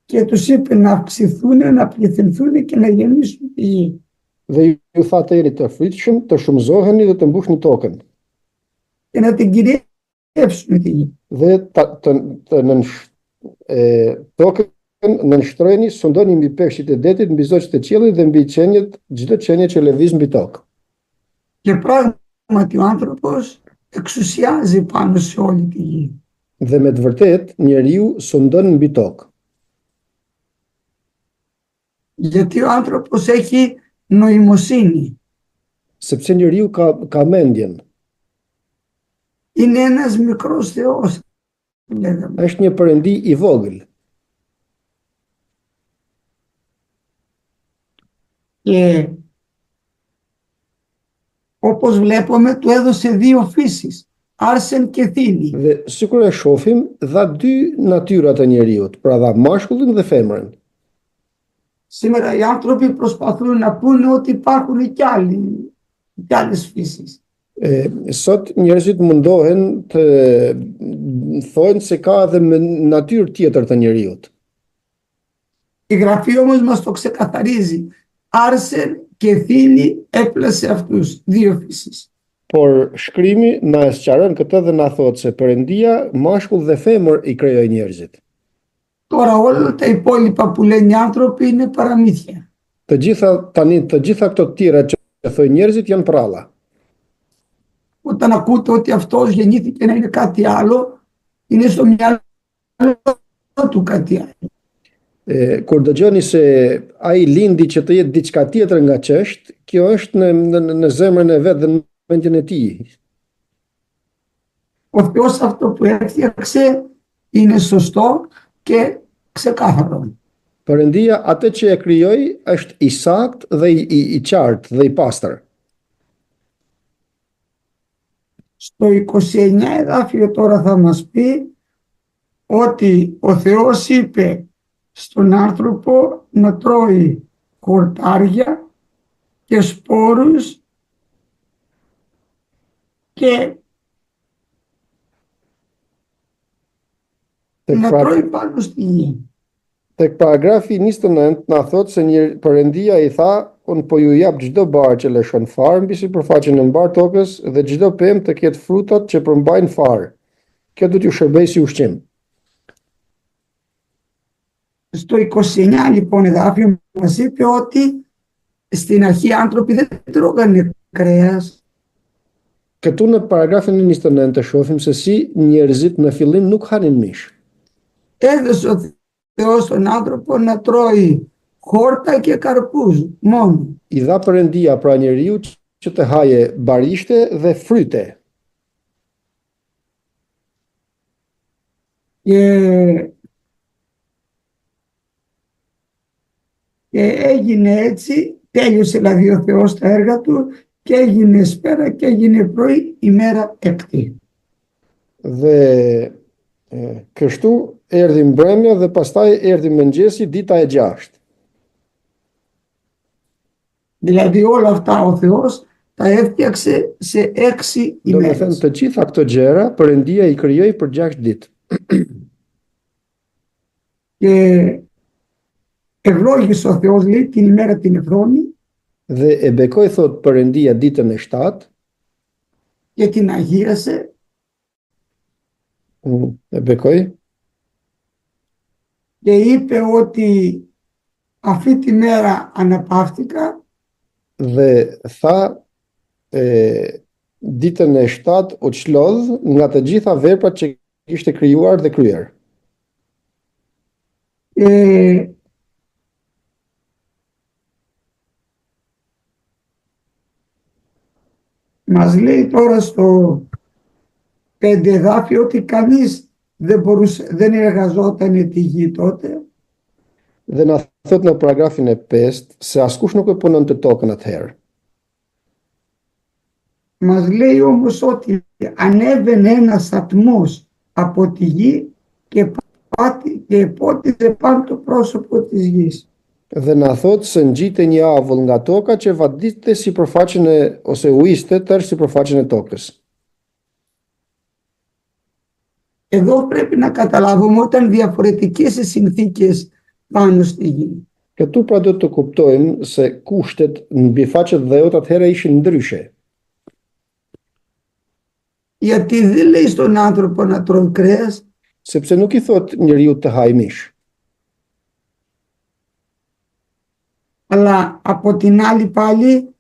Speaker 1: και τους είπε να αυξηθούν, να πληθυνθούν και να γεμίσουν τη γη.
Speaker 3: dhe ju tha të jeni të fritshëm, të shumëzoheni dhe të mbushni tokën.
Speaker 1: Και να την κυριεύσουν τη γη.
Speaker 3: Dhe tokën nënshtrojeni, sundoni mbi peshqit e detit, mbi zogjtë e qiellit dhe mbi qenjet, çdo qenje që lëviz mbi tokë.
Speaker 1: Και πράγματι ο άνθρωπος εξουσιάζει πάνω σε όλη τη γη.
Speaker 3: Dhe me të vërtet, njeriu sundon mbi tokë.
Speaker 1: Γιατί ο άνθρωπος έχει νοημοσύνη.
Speaker 3: Sepse njeriu ka mendjen.
Speaker 1: Είναι ένας μικρός Θεός, λέγαμε.
Speaker 3: Është një Perëndi i vogël.
Speaker 1: Και όπως βλέπουμε του έδωσε δύο φύσεις, άρσεν και θήλη.
Speaker 3: Dhe sikur e shohim, dha dy natyra të njeriut, pra dha mashkullin dhe femrën.
Speaker 1: Σήμερα οι άνθρωποι προσπαθούν να πούνε ότι υπάρχουν κι άλλες φύσεις.
Speaker 3: Sot njerëzit mundohen të thonë se ka edhe natyrë tjetër të njeriut.
Speaker 1: Η Γραφή όμως μας το ξεκαθαρίζει. Άρσεν και θήλη έπλασε αυτούς, δύο φύσεις.
Speaker 3: Por shkrimi na e sqaron këtë dhe na thotë se Perëndia mashkull dhe femër i krijoi njerëzit.
Speaker 1: Τώρα όλα τα υπόλοιπα που λένε οι άνθρωποι είναι παραμύθια.
Speaker 3: Të gjitha këto të tjera që thojnë njerëzit janë pralla.
Speaker 1: Όταν ακούτε ότι αυτός γεννήθηκε να είναι κάτι άλλο, είναι στο μυαλό του κάτι άλλο.
Speaker 3: Kur dëgjoni se ai lindi që të jetë diçka tjetër nga ç'është, kjo është në zemrën e vet dhe në mendjen e tij.
Speaker 1: Ο Θεός αυτό που έφτιαξε είναι σωστό και ξεκάθαρο.
Speaker 3: Perëndia atë që e krijoi është i saktë dhe i qartë dhe i pastër.
Speaker 1: Στο 29 εδάφιο τώρα θα μας πει ότι ο Θεός είπε στον άνθρωπο να τρώει χορτάρια και σπόρους και να τρώει πάνω στη γη.
Speaker 3: Tek paragrafi 29 na thot se Perëndia i tha, unë po ju jap çdo barë që lëshon farë mbi sipërfaqen e mbar tokës dhe çdo pemë të ketë frutat që përmbajnë farë. Kjo do t'ju shërbejë si ushqim.
Speaker 1: Στο 29 λοιπόν εδάφιο μας είπε ότι στην αρχή οι άνθρωποι δεν τρώγανε κρέας.
Speaker 3: Këtu në paragrafin 29 të shohim se si njerëzit në fillim nuk hanin mish.
Speaker 1: Έδωσε ο Θεός στον άνθρωπο να τρώει χόρτα και καρπούς μόνο.
Speaker 3: I dha Perëndia pra njeriu që të haje barishte dhe fryte.
Speaker 1: Και έγινε έτσι, τέλειωσε δηλαδή ο Θεός τα έργα του και έγινε σπέρα και έγινε πρωί ημέρα έκτη.
Speaker 3: Dhe kështu erdhi mbrëmja dhe pastaj erdhi mëngjesi, dita e 6.
Speaker 1: Δηλαδή όλα αυτά ο Θεός τα έφτιαξε σε 6 ημέρες.
Speaker 3: Do të thënë të gjitha këto gjëra Perëndia i krijoi për 6 ditë.
Speaker 1: Και ευλόγησε ο Θεός λέει την ημέρα την εβδόμη.
Speaker 3: Dhe e bekoi thot Perëndia ditën e 7.
Speaker 1: Και την αγίασε.
Speaker 3: E bekoi.
Speaker 1: Και είπε ότι αυτή τη μέρα αναπαύτηκα.
Speaker 3: Dhe tha ditën e 7 u çlodh nga të gjitha veprat që kishte krijuar dhe kryer.
Speaker 1: Μας λέει τώρα στο 5 εδάφιο ότι κανείς δεν εργαζόταν τη γη τότε.
Speaker 3: Dhe na thot në paragrafin e 5 se askush nuk e punonte tokën atëherë.
Speaker 1: Μας λέει όμως ότι ανέβαινε ένας ατμός από τη γη και επότιζε πάνω το πρόσωπο της γης.
Speaker 3: Dhe na thot se ngjitej një avull nga toka që vadiste sipërfaqen ose u ishte tërë sipërfaqen e tokës.
Speaker 1: Εδώ πρέπει να καταλάβουμε όταν διαφορετικές οι συνθήκες πάνω στη γη.
Speaker 3: Këtu pra do të kuptojmë se kushtet mbi faqet dheut atëherë ishin ndryshe.
Speaker 1: Γιατί δεν λέει στον άνθρωπο να τρώει κρέας.
Speaker 3: Sepse nuk i thot njeriu të haj mish.
Speaker 1: Αλλά από την άλλη πάλι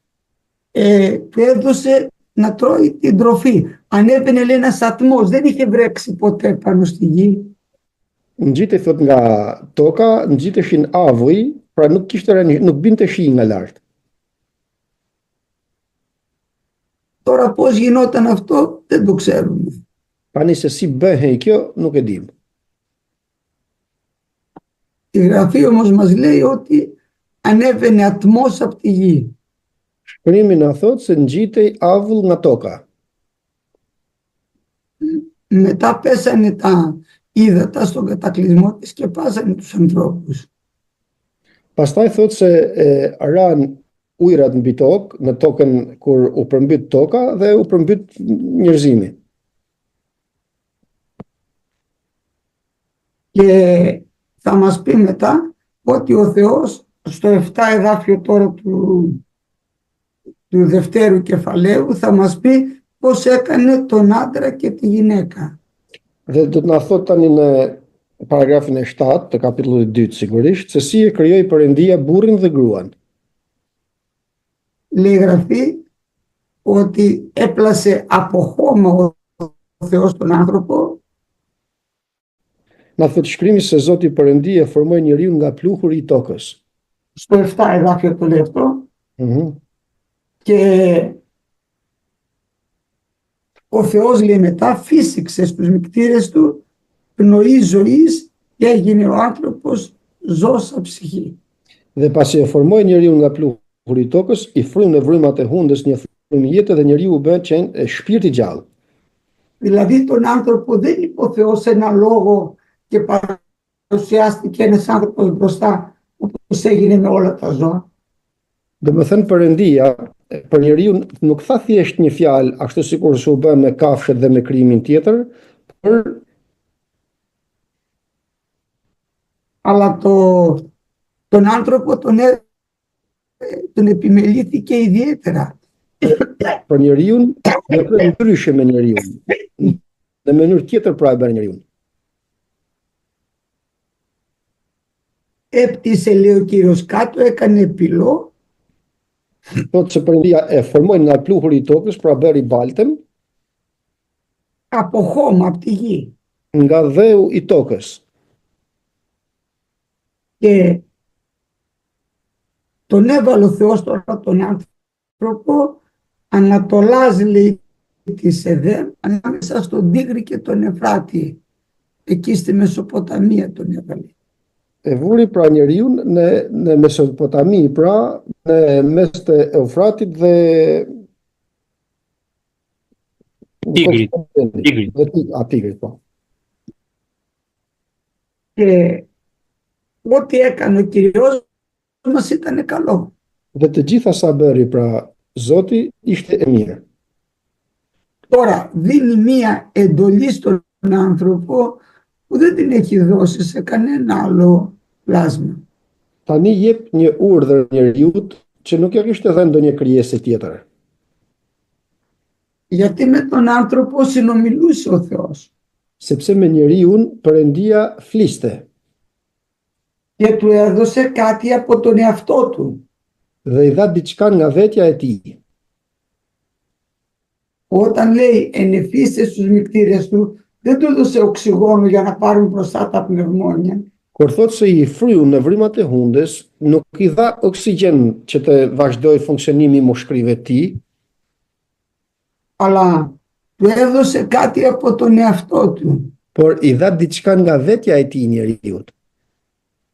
Speaker 1: του έδωσε να τρώει την τροφή. Ανέβαινε λέει ένας ατμός, δεν είχε βρέξει ποτέ πάνω στη γη.
Speaker 3: Ngjitej thot nga toka, ngjiteshin avuj, pra nuk binte shi nga lart.
Speaker 1: Τώρα πώς γινόταν αυτό δεν το ξέρουμε.
Speaker 3: Tani se si bëhej kjo nuk e dim.
Speaker 1: Η Γραφή όμως μας λέει ότι ανέβαινε ατμός από τη γη.
Speaker 3: Shkrimi na thot se ngjitej avull nga toka.
Speaker 1: Μετά πέσανε τα ύδατα στον κατακλυσμό της και πάσανε τους ανθρώπους.
Speaker 3: Pastaj thot se ran ujrat mbi tokë, në tokën kur u përmbyt toka dhe u përmbyt njerëzimi.
Speaker 1: Και θα μας πει μετά ότι ο Θεός στο 7 εδάφιο τώρα του δευτέρου κεφαλαίου θα μας πει πώς έκανε τον άντρα και τη γυναίκα.
Speaker 3: Dhe do të na thot tani në paragrafin e 7 të kapitullit 2 sigurisht se si e krijoi Perëndia burrin dhe gruan.
Speaker 1: Λέει η Γραφή ότι έπλασε από χώμα ο Θεός τον άνθρωπο.
Speaker 3: Na thot shkrimi se Zoti Perëndia formoi njeriu nga pluhuri i tokës.
Speaker 1: Στο 7 εδάφιο το λέει αυτό. Και ο Θεός λέει μετά φύσηξε στους μικτήρες του πνοή ζωής και έγινε ο άνθρωπος ζώσα ψυχή.
Speaker 3: Dhe pasi e formoi njeriu nga pluhuri i tokës, i fryn në vrymat e hundës një frymë jetë dhe njeriu u bë qenë shpirt i gjallë.
Speaker 1: Δηλαδή τον άνθρωπο δεν υποθεώσε ένα λόγο και παρουσιάστηκε ένας άνθρωπος μπροστά όπως έγινε με όλα τα ζώα.
Speaker 3: Domethënë Perëndia për njeriu nuk tha thjesht një fjalë ashtu sikur u bë me kafshët dhe me krimin tjetër, por
Speaker 1: Αλλά τον άνθρωπο τον επιμελήθηκε ιδιαίτερα.
Speaker 3: për njeriu veproi ndryshe me njeriu. Në mënyrë tjetër pra e bën njeriu.
Speaker 1: Έπτυσε, λέει ο Κύριος, κάτω, έκανε πυλό.
Speaker 3: Thotë se Perëndia e formoi nga pluhuri i tokës, pra bëri baltën
Speaker 1: Από χώμα, από τη γη.
Speaker 3: nga dheu i tokës.
Speaker 1: Και τον έβαλε ο Θεός τώρα τον άνθρωπο ανατολάς, λέει, της Εδέμ, ανάμεσα στον Τίγρη και τον Εφράτη. Εκεί στη Μεσοποταμία τον έβαλε.
Speaker 3: E vuri pra njeriu në Mesopotami, pra në mes të Eufratit dhe
Speaker 2: Tigrit.
Speaker 3: Tigrit, po.
Speaker 1: Και ό,τι έκανε ο Κυριός μας ήταν καλό.
Speaker 3: Dhe të gjitha sa bëri pra Zoti ishte e mirë.
Speaker 1: Τώρα δίνει μία εντολή στον άνθρωπο που δεν την έχει δώσει σε κανένα άλλο πλάσμα.
Speaker 3: Tani jep një urdhër njeriut që nuk ja kishte dhënë ndonjë krijese tjetër.
Speaker 1: Γιατί με τον άνθρωπο συνομιλούσε ο Θεός.
Speaker 3: Sepse me njeriun Perëndia fliste.
Speaker 1: Και του έδωσε κάτι από τον εαυτό του.
Speaker 3: Dhe i dha diçka nga vetja e tij.
Speaker 1: Όταν λέει ενεφίστε στους μικτήρες του, δεν του έδωσε οξυγόνο για να πάρουν μπροστά τα πνευμόνια.
Speaker 3: Kur thotë se i fryu në vrymat e hundes, nuk i dha oksigjen që të vazhdoj funksionimi i mushkërive të tij,
Speaker 1: Αλλά του έδωσε κάτι από τον εαυτό του.
Speaker 3: por i dha diçka nga vetja e tij njeriut.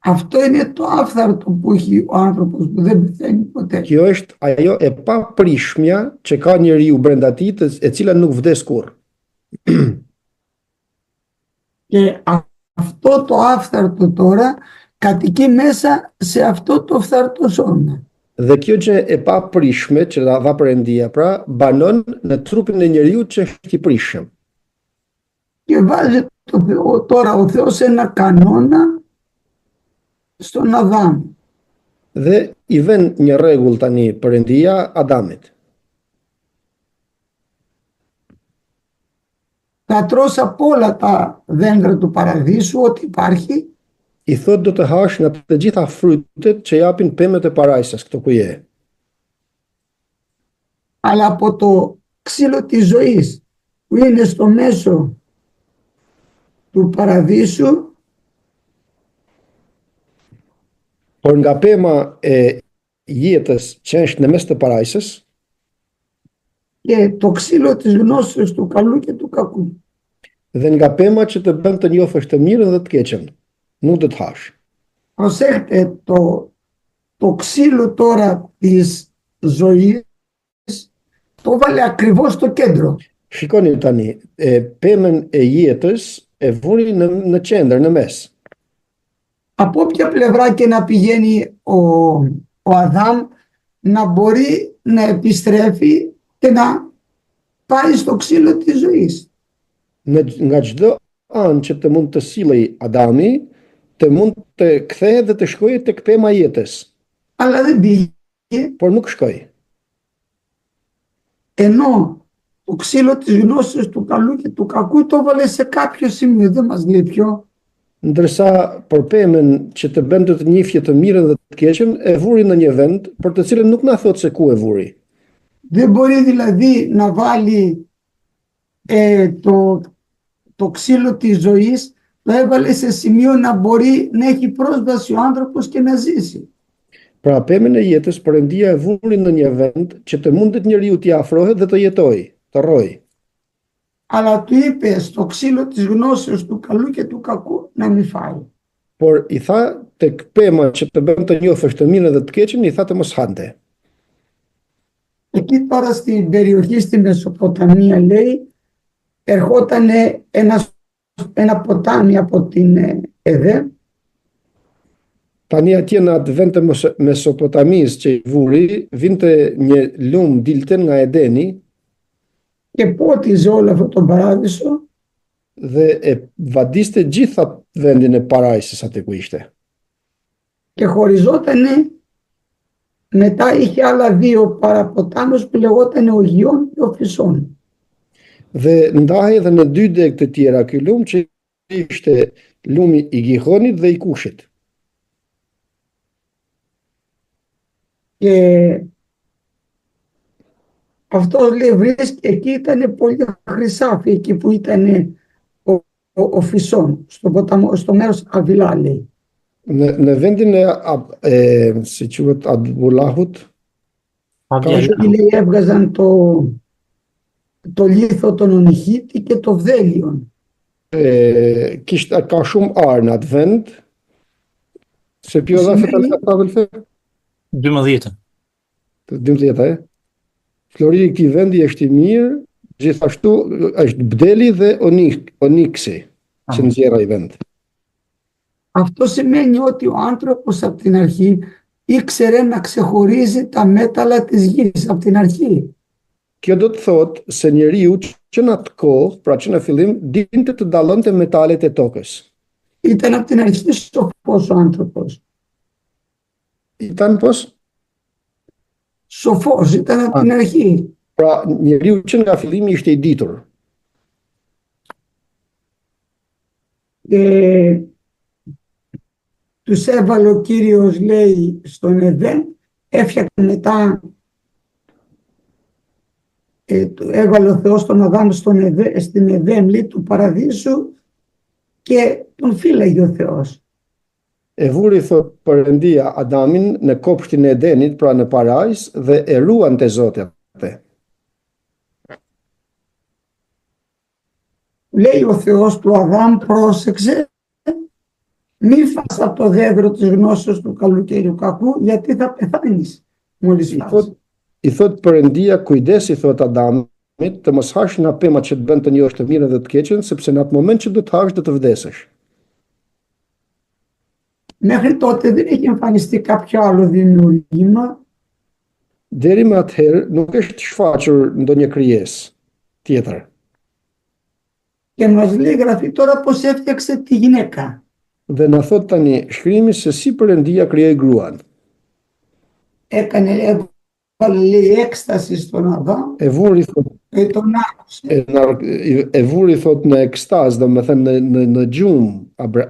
Speaker 1: Αυτό είναι το άφθαρτο που έχει ο άνθρωπος που δεν πεθαίνει ποτέ.
Speaker 3: Kjo është ajo e paprishmja që ka njeriu brenda tij, e cila nuk vdes kurrë.
Speaker 1: Και αυτό το άφθαρτο τώρα κατοικεί μέσα σε αυτό το φθαρτό σώμα.
Speaker 3: Dhe kjo gjë e paprishme që dha Perëndia, pra banon në trupin e njeriu që është i prishëm.
Speaker 1: Και βάζει τώρα ο Θεός ένα κανόνα στον Αδάμ.
Speaker 3: Dhe i vën një rregull tani Perëndia Adamit.
Speaker 1: Θα τρως από όλα τα δέντρα του παραδείσου, ό,τι υπάρχει,
Speaker 3: I thot do të hash nga të gjitha frytet që japin pemët e parajsës këto ku je.
Speaker 1: αλλά από το ξύλο της ζωής που είναι στο μέσο του παραδείσου
Speaker 3: Por nga pema e jetës që është në mes të parajsës
Speaker 1: και το ξύλο της γνώσεως του καλού και του κακού.
Speaker 3: dhe nga pema që të bën të njohësh të mirën dhe të keqen, nuk do të hash.
Speaker 1: Προσέχτε, το ξύλο τώρα της ζωής το βάλε ακριβώς στο κέντρο.
Speaker 3: Shikoni tani, pemën e jetës e vuri në qendër, në mes.
Speaker 1: Από όποια πλευρά και να πηγαίνει ο Αδάμ, να μπορεί να επιστρέφει και να πάει στο ξύλο της ζωής.
Speaker 3: Nga çdo anë që të mund të sillej Adami, të mund të kthehet dhe të shkojë tek pema e jetës,
Speaker 1: Αλλά δεν πήγε,
Speaker 3: por nuk shkoi.
Speaker 1: ενώ το ξύλο της γνώσεως του καλού και του κακού το έβαλε σε κάποιο σημείο, δεν μας λέει ποιο.
Speaker 3: Ndërsa për pemën që të bën të njihje të mirën dhe të keqen, e vuri në një vend, për të cilën nuk na thot se ku e vuri.
Speaker 1: Δεν μπορεί δηλαδή να βάλει το ξύλο της ζωής, το έβαλε σε σημείο να μπορεί να έχει πρόσβαση ο άνθρωπος και να ζήσει.
Speaker 3: Pra pemën e jetës Perëndia e vuri në një vend që të mundet njeriu t'i afrohet dhe të jetojë, të rrojë.
Speaker 1: αλλά του είπε στο ξύλο της γνώσεως του καλού και του κακού να μην φάει.
Speaker 3: Por i tha tek pema që të bën të njohësh të mirën dhe të keqen, i tha të mos hante.
Speaker 1: Εκεί τώρα στην περιοχή στη Μεσοποταμία λέει ερχόταν ένα ποτάμι από την Εδέμ.
Speaker 3: Tani atje në atë vend të Mesopotamisë që i vuri, vinte një lumë dilte nga Edeni
Speaker 1: και πότιζε όλο αυτό τον παράδεισο
Speaker 3: dhe e vadiste gjitha vendin e parajsës aty ku ishte.
Speaker 1: και χωριζότανε. Μετά είχε άλλα δύο παραποτάμους που λεγόταν ο Γιών και ο Φυσών.
Speaker 3: Dhe ndahej edhe në dy deg të tjera ky lumë që ishte lumi i Gihonit dhe i Kushit.
Speaker 1: Και αυτό λέει βρίσκει, εκεί ήταν πολύ χρυσάφι, εκεί που ήταν ο Φυσών, στο μέρος Αβιλά λέει.
Speaker 3: Në vendin si quhet Adbullahut,
Speaker 1: Εκεί λέει έβγαζαν το λίθο των ονυχίτη και το βδέλιον.
Speaker 3: ka shumë arë në atë vend, se pjo dha fëtan ka tabelfe?
Speaker 2: 12.
Speaker 3: 12, Floriri i këtij vendi është i mirë, gjithashtu është bdeli dhe oniksi që nxjerra i vend.
Speaker 1: Αυτό σημαίνει ότι ο άνθρωπος από την αρχή ήξερε να ξεχωρίζει τα μέταλλα της γης από την αρχή.
Speaker 3: Kjo do të thotë se njeriu që në atë kohë, pra që në fillim, dinte të dallonte metalet e tokës.
Speaker 1: Ήταν από την αρχή σοφός ο άνθρωπος.
Speaker 3: Ήταν πώς?
Speaker 1: Σοφός ήταν από την αρχή.
Speaker 3: Pra njeriu që nga fillimi ishte i ditur.
Speaker 1: Τους έβαλε ο Κύριος, λέει, στον Εδέμ, έφτιαξε μετά, έβαλε ο Θεός τον Αδάμ στην Εδέμ, λέει, του παραδείσου και τον φύλαγε ο Θεός.
Speaker 3: E vuri thot Perëndia Adamin në kopshtin e Edenit, pra në parajs, dhe e ruante Zoti atë.
Speaker 1: Λέει ο Θεός του Αδάμ, πρόσεξε, μη φας από το δέντρο της γνώσεως του καλού και του κακού, γιατί θα πεθάνεις μόλις φας.
Speaker 3: I thot Perëndia, kujdes, i thot Adamit, të mos hash nga pemat që të bën të njohësh të mirën dhe të keqen, sepse në atë moment që do të hash do të vdesësh.
Speaker 1: Μέχρι τότε δεν έχει εμφανιστεί κάποιο άλλο δημιουργήμα.
Speaker 3: Deri më atëherë nuk është shfaqur ndonjë krijesë tjetër.
Speaker 1: Και μας λέει η Γραφή τώρα πως έφτιαξε τη γυναίκα.
Speaker 3: Dhe na thot tani shkrimi se si Perëndia krijoi gruan.
Speaker 1: Έβαλε, λέει, έκσταση στον Αδάμ
Speaker 3: E vuri thot
Speaker 1: και τον άκουσε.
Speaker 3: e vuri thot në ekstaz, domethënë në gjumë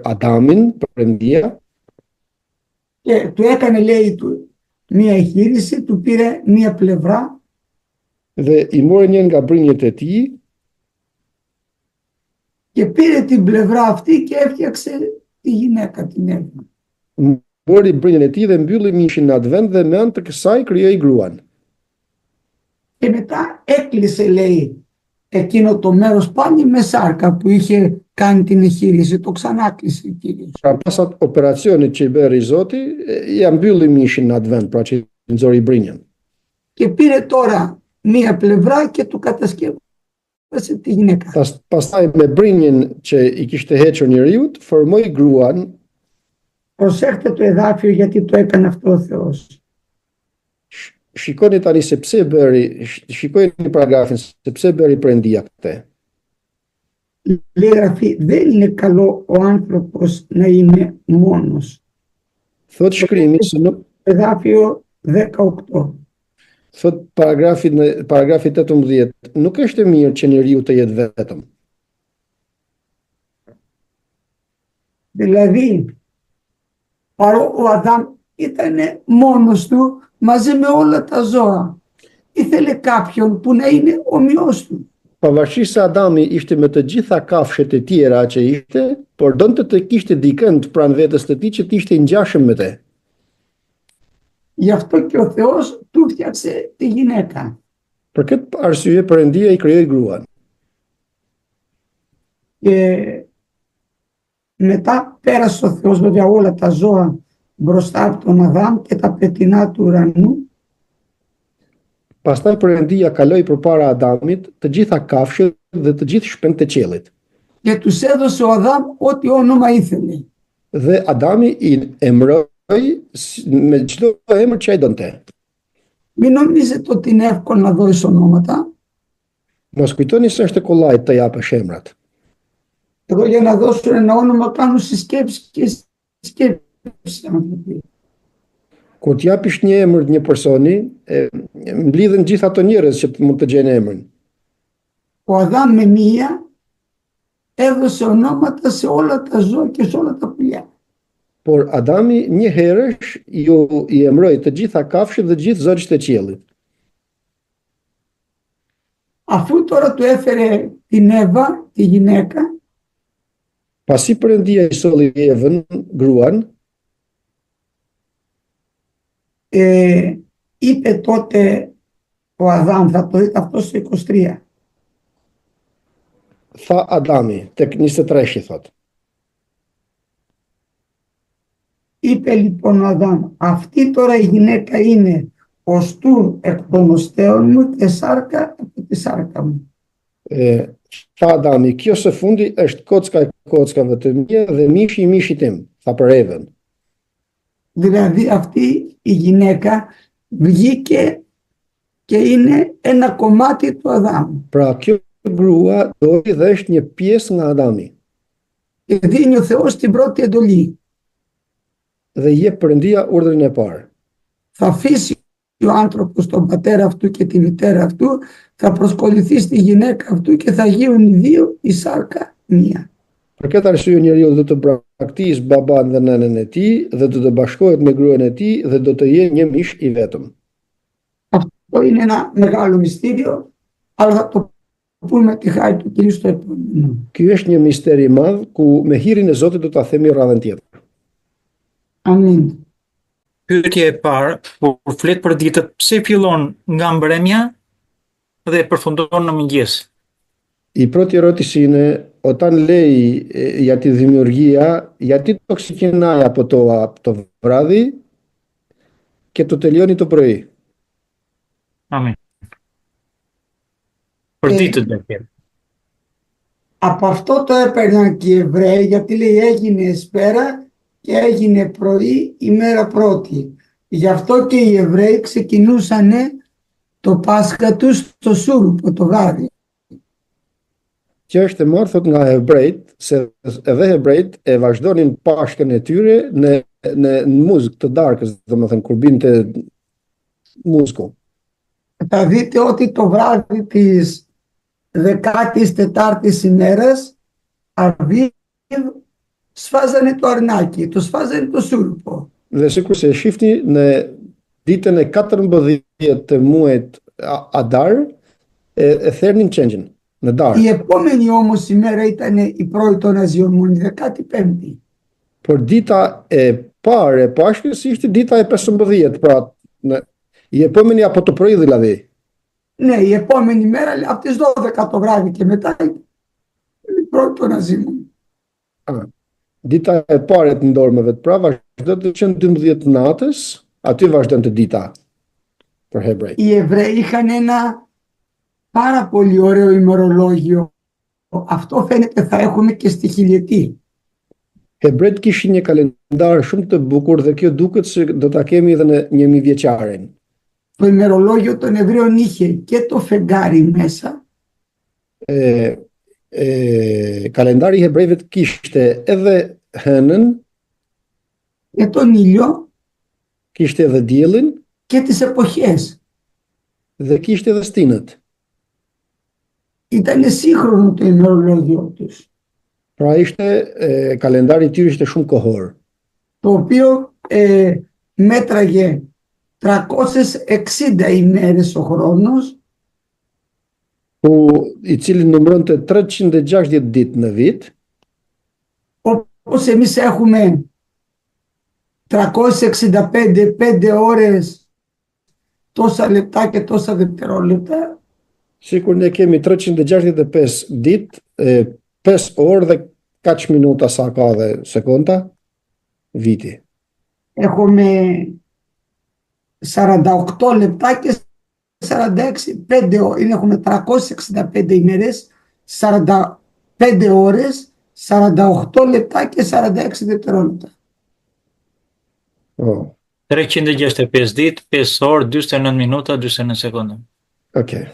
Speaker 3: Adamin, Perëndia.
Speaker 1: Και του έκανε, λέει, μία εγχείρηση, του πήρε μία πλευρά
Speaker 3: Dhe i mori një nga brinjët e tij
Speaker 1: και πήρε την πλευρά αυτή και έφτιαξε τη γυναίκα, την Εύα.
Speaker 3: mori brinjën e tij dhe mbylli mishin në atë vend dhe me anë të kësaj krijoi gruan.
Speaker 1: Και μετά έκλεισε, λέει, εκείνο το μέρος πάλι με σάρκα που είχε κάνει την εγχείρηση, το ξανάκλεισε ο Κύριος.
Speaker 3: Pra pas atë operacionit që i bëri Zoti, ja mbylli mishin në atë vend, pra që i nxori brinjën.
Speaker 1: Και πήρε τώρα μία πλευρά και του κατασκεύασε τη γυναίκα.
Speaker 3: Pastaj me brinjën që i kishte hequr njeriu, formoi gruan.
Speaker 1: Προσέχτε το εδάφιο γιατί το έκανε αυτό ο Θεός.
Speaker 3: Shikoni tani se pse bëri, shikoni paragrafin se pse bëri Perëndia këtë.
Speaker 1: Λέει η Γραφή, δεν είναι καλό ο άνθρωπος να είναι μόνος.
Speaker 3: Thot shkrimi se nuk
Speaker 1: Εδάφιο 18.
Speaker 3: thot paragrafi 18, nuk është e mirë që njeriu të jetë vetëm.
Speaker 1: Δηλαδή, παρό ο Αδάμ ήταν μόνος του μαζί με όλα τα ζώα. Ήθελε κάποιον που να είναι ομοιός του.
Speaker 3: Pavarësisht se Adami ishte me të gjitha kafshët e tjera që ishte, por donte të kishte dikën pranë vetes të tij që të ishte i ngjashëm me të.
Speaker 1: Γι' αυτό και ο Θεός του φτιάξε τη γυναίκα.
Speaker 3: Për këtë arsye Perëndia i krijoi gruan.
Speaker 1: Και μετά πέρασε ο Θεός βέβαια όλα τα ζώα μπροστά από τον Αδάμ και τα πετεινά του ουρανού.
Speaker 3: Pastaj Perëndia kaloi përpara Adamit të gjitha kafshët dhe të gjithë shpend të qiellit.
Speaker 1: Και τους έδωσε ο Αδάμ ό,τι όνομα ήθελε.
Speaker 3: Dhe Adami i emroi me çdo emër që ai donte.
Speaker 1: Μην νομίζετε ότι είναι εύκολο να δώσεις ονόματα.
Speaker 3: Mos kujtoni se është e kollajt të japësh emrat.
Speaker 1: Εγώ για να δώσω ένα όνομα κάνω συσκέψεις και συσκέψεις.
Speaker 3: Kur të japish një emër një personi, mblidhen gjithë ato njerëz që mund të gjejnë emrin.
Speaker 1: Ο Αδάμ με μία έδωσε ονόματα σε όλα τα ζώα και σε όλα τα πουλιά.
Speaker 3: Por Adami një herësh i emroi të gjitha kafshët dhe gjithë zogjet e qiellit.
Speaker 1: Αφού τώρα του έφερε την Εύα, τη γυναίκα,
Speaker 3: Pasi Perëndia i solli Evën, gruan,
Speaker 1: είπε τότε ο Αδάμ, θα το δείτε αυτό στο 23.
Speaker 3: tha Adami, tek 23 i thot.
Speaker 1: Είπε λοιπόν ο Αδάμ, αυτή τώρα η γυναίκα είναι οστού εκ των οστέων μου και σάρκα από τη σάρκα μου.
Speaker 3: Tha Adami, kjo së fundi është kocka e kockave të mia dhe mishi i mishit tim, tha për Evën.
Speaker 1: Δηλαδή αυτή η γυναίκα βγήκε και είναι ένα κομμάτι του Αδάμ.
Speaker 3: Pra kjo grua doli dhe është një pjesë nga Adami
Speaker 1: Και δίνει ο Θεός την πρώτη εντολή.
Speaker 3: dhe i jep Perëndia urdhrin e parë.
Speaker 1: Θα αφήσει ο άνθρωπος τον πατέρα αυτού και τη μητέρα αυτού, θα προσκοληθεί στη γυναίκα αυτού και θα γίνουν οι δύο η σάρκα μία.
Speaker 3: Për këtë arsye njeriu do të braktisë baban dhe nënën e tij dhe do të bashkohet me gruan e tij dhe do të jenë një mish i vetëm.
Speaker 1: Αυτό είναι ένα μεγάλο μυστήριο, αλλά θα το πούμε τη χάρη του Κυρίου στο επόμενο.
Speaker 3: Ky është një mister i madh ku me hirin e Zotit do ta themi radhën tjetër.
Speaker 1: Amin.
Speaker 2: Pyetja e parë, kur flet për ditët, pse fillon nga mbrëmja dhe përfundon në mëngjes?
Speaker 3: I proti erotësinë, όταν λέει για τη δημιουργία, γιατί το ξεκινάει από το βράδυ και το τελειώνει το πρωί.
Speaker 2: Amin. Për ditët dhe fjalë.
Speaker 1: Από αυτό το έπαιρναν και οι Εβραίοι, γιατί λέει έγινε εσπέρα και έγινε πρωί ημέρα πρώτη. Γι' αυτό και οι Εβραίοι ξεκινούσαν το Πάσχα τους στο Σούρουπο το βράδυ.
Speaker 3: Që është e marrë thot nga hebrejt, se edhe hebrejt e vazhdonin Pashkën e tyre në muzikë të darkës, domethënë kur binte muzikë.
Speaker 1: Θα δείτε ότι το βράδυ της 14ης ημέρας Αβίβ σφάζανε το αρνάκι, το σφάζανε το Σούρουπο.
Speaker 3: Dhe sikur se e shifni në ditën e 14 të muajit Adar e thernin qengjin në darkë.
Speaker 1: Η επόμενη όμως ημέρα ήταν η πρώτη των Αζιών Μούνι, 15η.
Speaker 3: Por dita e parë e Pashkës ishte dita e 15, pra η επόμενη από το πρωί δηλαδή.
Speaker 1: Ναι, η επόμενη μέρα από τις 12 το βράδυ και μετά η πρώτη των Αζιών.
Speaker 3: Dita e parë të ndormeve të pra vazhdo të qenë 12 natës, aty vazhdon të dita për hebrejt.
Speaker 1: Οι Εβραίοι είχαν ένα πάρα πολύ ωραίο ημερολόγιο. Αυτό φαίνεται θα έχουμε και στη χιλιετή.
Speaker 3: Hebrejt kishin një kalendar shumë të bukur dhe kjo duket se do ta kemi edhe në 1000-vjeçarin.
Speaker 1: Το ημερολόγιο των Εβραίων είχε και το φεγγάρι μέσα.
Speaker 3: Kalendari i hebrejve kishte edhe hënën,
Speaker 1: και τον ήλιο
Speaker 3: kishte edhe diellin
Speaker 1: και τις εποχές.
Speaker 3: dhe kishte edhe stinët.
Speaker 1: Ήταν σύγχρονο το ημερολόγιο τους.
Speaker 3: Pra ishte kalendari i tyre ishte shumë kohor.
Speaker 1: Το οποίο μέτραγε 360 ημέρες ο χρόνος,
Speaker 3: I cili numëronte 360 ditë në vit,
Speaker 1: όπως εμείς έχουμε 365 5 ώρες, τόσα λεπτά και τόσα δευτερόλεπτα.
Speaker 3: sikur ne kemi 365 ditë, 5 orë dhe kaq minuta sa ka dhe sekonda viti.
Speaker 1: Έχουμε 48 λεπτά και 46, 5 ώρες, έχουμε 365 ημέρες, 45 ώρες, 48 λεπτά και 46 δευτερόλεπτα.
Speaker 2: 365 ditë, 5 orë, 49 minuta, 49 sekonda.
Speaker 3: Okay.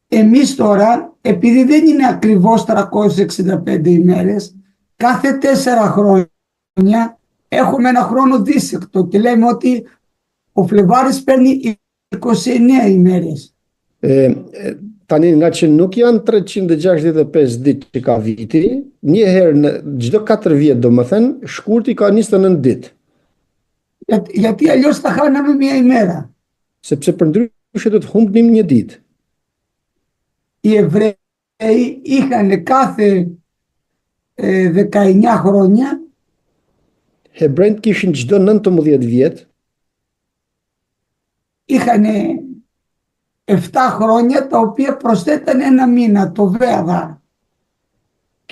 Speaker 1: Εμείς τώρα, επειδή δεν είναι ακριβώς 365 ημέρες, κάθε 4 χρόνια έχουμε ένα χρόνο δίσεκτο και λέμε ότι ο Φλεβάρης παίρνει 29 ημέρες.
Speaker 3: Tani nga që nuk janë 365 ditë që ka viti, një herë në çdo 4 vjet domethënë, shkurti ka 29 ditë.
Speaker 1: Γιατί αλλιώς θα χάναμε μια ημέρα.
Speaker 3: Sepse përndryshe do të humbnim një ditë.
Speaker 1: Οι Εβραίοι είχαν κάθε 19 χρόνια
Speaker 3: Hebrejt kishin çdo 19 vjet,
Speaker 1: είχαν 7 χρόνια τα οποία προσθέταν ένα μήνα, το Βέαδα.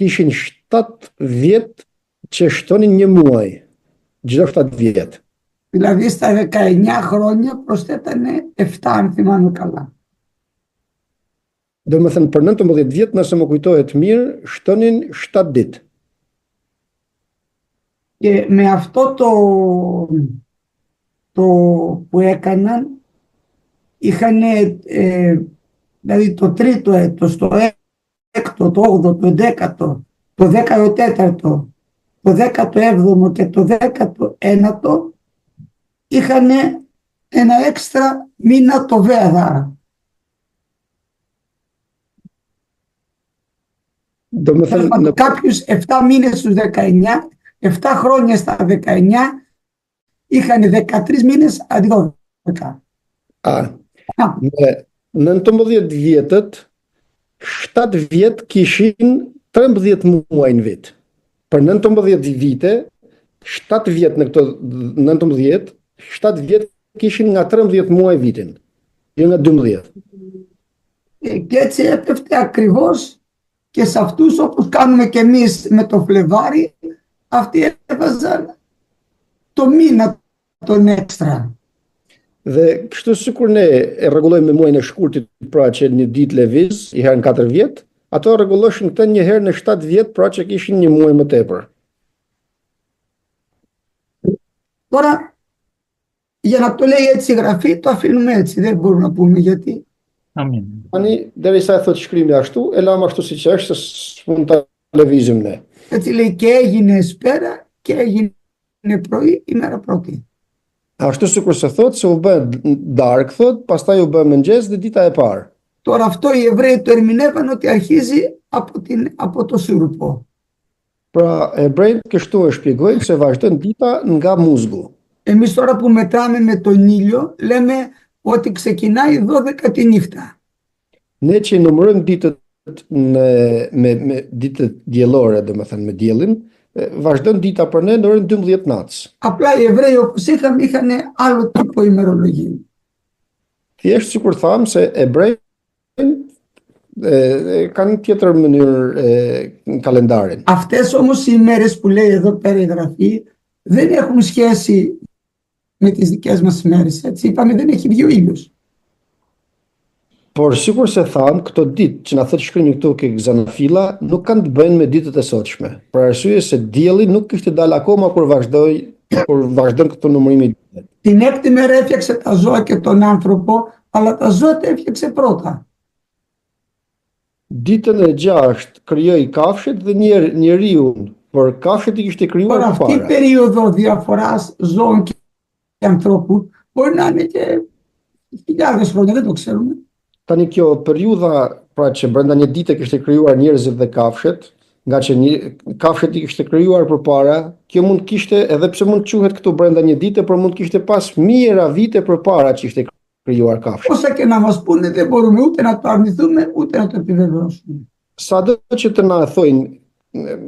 Speaker 3: kishin 7 vjet që shtonin një muaj, çdo 7 vjet.
Speaker 1: Δηλαδή στα 19 χρόνια προσθέτανε 7, αν θυμάμαι καλά.
Speaker 3: Domethënë për 19 vjet, nëse më kujtohet mirë, shtonin 7 ditë.
Speaker 1: Και με αυτό το που έκαναν, είχαν δηλαδή το τρίτο έτος, το έκτο, το 8ο, το 11ο, το 14ο, το 17ο και το 19ο, είχαν ένα έξτρα μήνα το Βέαδα. Κάποιους 7 μήνες στους 19, 7 χρόνια στα 19, είχαν 13 μήνες αντί 12.
Speaker 3: Me 19 vjetët, 7 vjet kishin 13 muaj në vit. Për 19 vite, 7 vjet në këto 19, 7 vjet kishin nga 13 muaj vitin, jo nga 12.
Speaker 1: Και έτσι έπεφτε ακριβώς και σε αυτούς, όπως κάνουμε και εμείς με το Φλεβάρι, αυτοί έβαζαν το μήνα τον έξτρα.
Speaker 3: Dhe kështu sikur ne e rregullojmë me muajin e shkurtit, pra që një ditë lëviz i herë në 4 vjet, ato rregulloshin këtë një herë në 7 vjet, pra që kishin një muaj më tepër.
Speaker 1: Τώρα, για να το λέει έτσι η γραφή, το αφήνουμε έτσι, δεν μπορούμε να πούμε γιατί.
Speaker 2: Amin.
Speaker 3: Tani, derisa e thot shkrimi ashtu, e lam ashtu siç është, se mund ta lëvizim ne.
Speaker 1: Έτσι λέει και έγινε σπέρα και έγινε πρωί, ημέρα πρώτη.
Speaker 3: Ashtu sikur se thot, se u bë darkë, thot, pastaj u bë mëngjes dhe dita e parë.
Speaker 1: Τώρα αυτό οι Εβραίοι το ερμηνεύαν ότι αρχίζει από το σούρπο.
Speaker 3: Pra, hebrejt kështu e shpjegojnë se vazhdon dita nga muzgu.
Speaker 1: Εμείς τώρα που μετράμε με τον ήλιο, λέμε ότι ξεκινάει 12 τη νύχτα.
Speaker 3: Ne që numërojmë ditët me ditët diellore, domethënë me diellin, vazhdon dita për ne në orën 12 natës.
Speaker 1: Απλά οι Εβραίοι όπως είχαν άλλο τύπο ημερολογίου.
Speaker 3: Thjesht sikur thamë se hebrejt kanë tjetër mënyrë kalendarin.
Speaker 1: Αυτές όμως οι ημέρες που λέει εδώ πέρα η γραφή δεν έχουν σχέση με τις δικές μας ημέρες. Έτσι είπαμε, δεν έχει βγει ο ήλιος.
Speaker 3: Por sikur se thamë, këto ditë që na thot shkrimi këtu ke Xanafilla nuk kanë të bëjnë me ditët e sotshme. Për arsye se dielli nuk kishte dalë akoma kur vazhdon këtë numërim i ditëve.
Speaker 1: Την έκτη μέρα έφτιαξε τα ζώα και τον άνθρωπο, αλλά τα ζώα τα έφτιαξε πρώτα.
Speaker 3: Ditën e 6 krijoi kafshët dhe njeriu, por kafshët i kishte krijuar
Speaker 1: Τώρα αυτή η
Speaker 3: përpara.
Speaker 1: περίοδο διαφοράς ζώων και ανθρώπου μπορεί να είναι και χιλιάδες χρόνια, δεν το ξέρουμε.
Speaker 3: Tani kjo periudha, pra që brenda një dite kishte krijuar njerëzit dhe kafshët, nga që kafshët i kishte krijuar përpara, kjo mund kishte, edhe pse mund quhet këtu brenda një dite, por mund kishte pas mijëra vite përpara që ishte krijuar kafshët.
Speaker 1: Όσα και να μας πούνε δεν μπορούμε ούτε να το αρνηθούμε ούτε να το επιβεβαιώσουμε.
Speaker 3: Sado që të na thojnë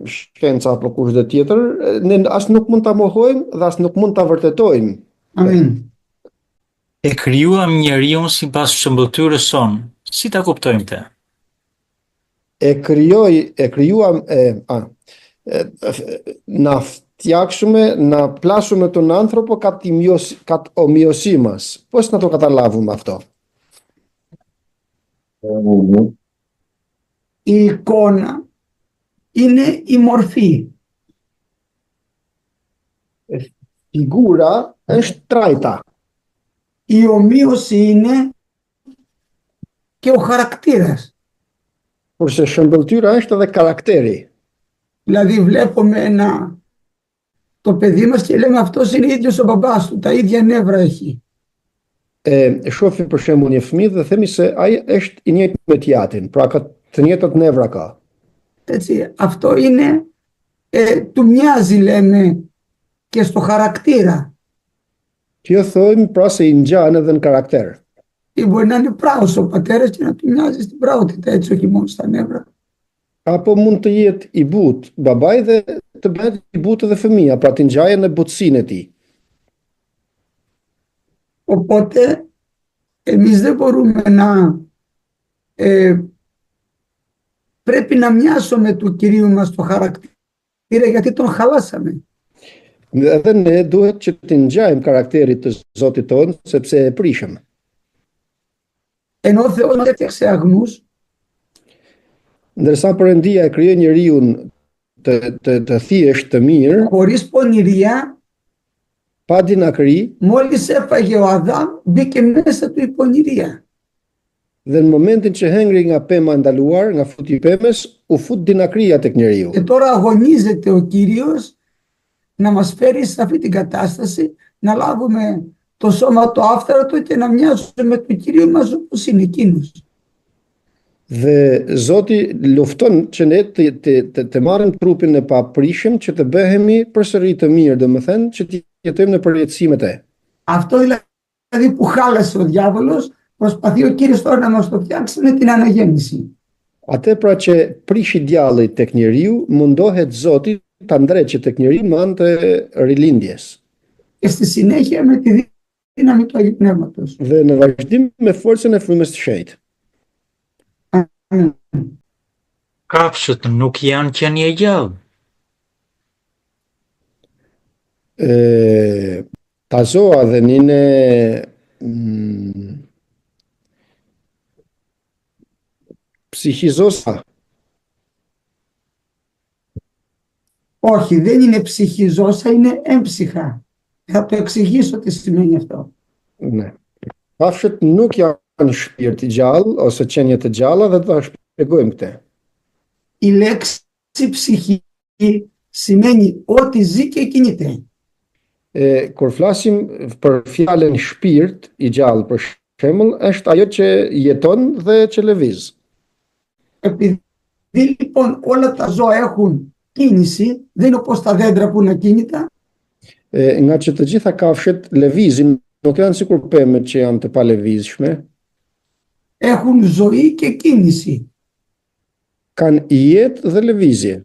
Speaker 3: shkenca apo kushte tjetër, ne as nuk mund ta mohojmë dhe as nuk mund ta vërtetojmë.
Speaker 1: Amin.
Speaker 2: E krijuam njeriun sipas shëmbëtyrës sonë. Si ta kuptojmë te?
Speaker 3: na φτιάξουμε, να πλάσουμε τον άνθρωπο κατ' ομοίωσή μας. Πώς να το καταλάβουμε αυτό?
Speaker 1: Η εικόνα είναι η μορφή.
Speaker 3: Figura është trajta.
Speaker 1: Η ομοίωση είναι και ο χαρακτήρας.
Speaker 3: Kurse shëmbëltyra është edhe karakteri.
Speaker 1: Δηλαδή βλέπουμε το παιδί μας και λέμε αυτός είναι ίδιος ο μπαμπάς του, τα ίδια νεύρα έχει.
Speaker 3: Shohim për shembull një fëmijë dhe themi se ai është i njëjtë me tjatin, pra ka të njëjtat nevra ka.
Speaker 1: Έτσι, αυτό είναι, του μοιάζει λέμε και στο χαρακτήρα.
Speaker 3: Kjo thojmë pra se i ngjan edhe në karakter.
Speaker 1: Ή μπορεί να είναι πράος ο πατέρας και να του μοιάζει στην πράότητα, έτσι, όχι μόνο στα νεύρα.
Speaker 3: Apo mund të jetë i butë babai dhe të bëhet i butë edhe fëmia, pra të ngjajë në butësinë e tij.
Speaker 1: Οπότε εμείς δεν μπορούμε πρέπει να μοιάσουμε του Κυρίου μας το χαρακτήρα, γιατί τον χαλάσαμε.
Speaker 3: Edhe ne duhet që të ngjajmë karakterit të Zotit tonë sepse e prishëm.
Speaker 1: Ενώ ο Θεός μας έφτιαξε αγνούς,
Speaker 3: Ndërsa Perëndia e krijoi njeriu të thjesht, të mirë,
Speaker 1: χωρίς πονηρία,
Speaker 3: pa dinakri,
Speaker 1: μόλις έφαγε ο Αδάμ, μπήκε μέσα του η πονηρία.
Speaker 3: dhe në momentin që hengri nga pema ndaluar, nga fruti i pemës, u fut dinakria tek njeriu.
Speaker 1: Και τώρα αγωνίζεται ο Κύριος να μας φέρει σε αυτή την κατάσταση, να λάβουμε το σώμα το άφθαρτο και να μοιάζουμε του Κυρίου μας όπως είναι εκείνος.
Speaker 3: Dhe Zoti lufton që ne të marrim trupin e paprishëm që të bëhemi përsëri të mirë, domethënë që të jetojmë në përjetësimet e.
Speaker 1: Αυτό δηλαδή που χάλασε ο διάβολος, προσπαθεί ο Κύριος τώρα να μας το φτιάξει με την αναγέννηση.
Speaker 3: Atë pra që prishi djalli tek njeriu, mundohet Zoti ta ndreqë tek njeriu me anë të rilindjes.
Speaker 1: Και στη συνέχεια με τη δύναμη του Αγίου Πνεύματος.
Speaker 3: Dhe në vazhdim me forcën e frymës së shenjtë.
Speaker 2: Kafshët nuk janë qenie gjallë.
Speaker 3: Ta zoa δεν είναι ψυχιζώσα.
Speaker 1: Όχι, δεν είναι ψυχιζώσα, είναι έμψυχα. Θα το εξηγήσω τι σημαίνει αυτό.
Speaker 3: Ναι. Kafshët nuk janë shpirt i gjallë ose qenie të gjalla dhe do ta shpjegojmë këtë.
Speaker 1: Η λέξη ψυχή σημαίνει ότι ζει και κινείται.
Speaker 3: Kur flasim për fjalën shpirt i gjallë për shembull, është ajo që jeton dhe që lëviz.
Speaker 1: Επειδή λοιπόν όλα τα ζώα έχουν κίνηση, δεν είναι όπως τα δέντρα που είναι ακίνητα.
Speaker 3: Nga që të gjitha kafshët lëvizin, nuk janë sikur pemët që janë të palëvizshme.
Speaker 1: Έχουν ζωή και κίνηση.
Speaker 3: Kanë jetë dhe lëvizje.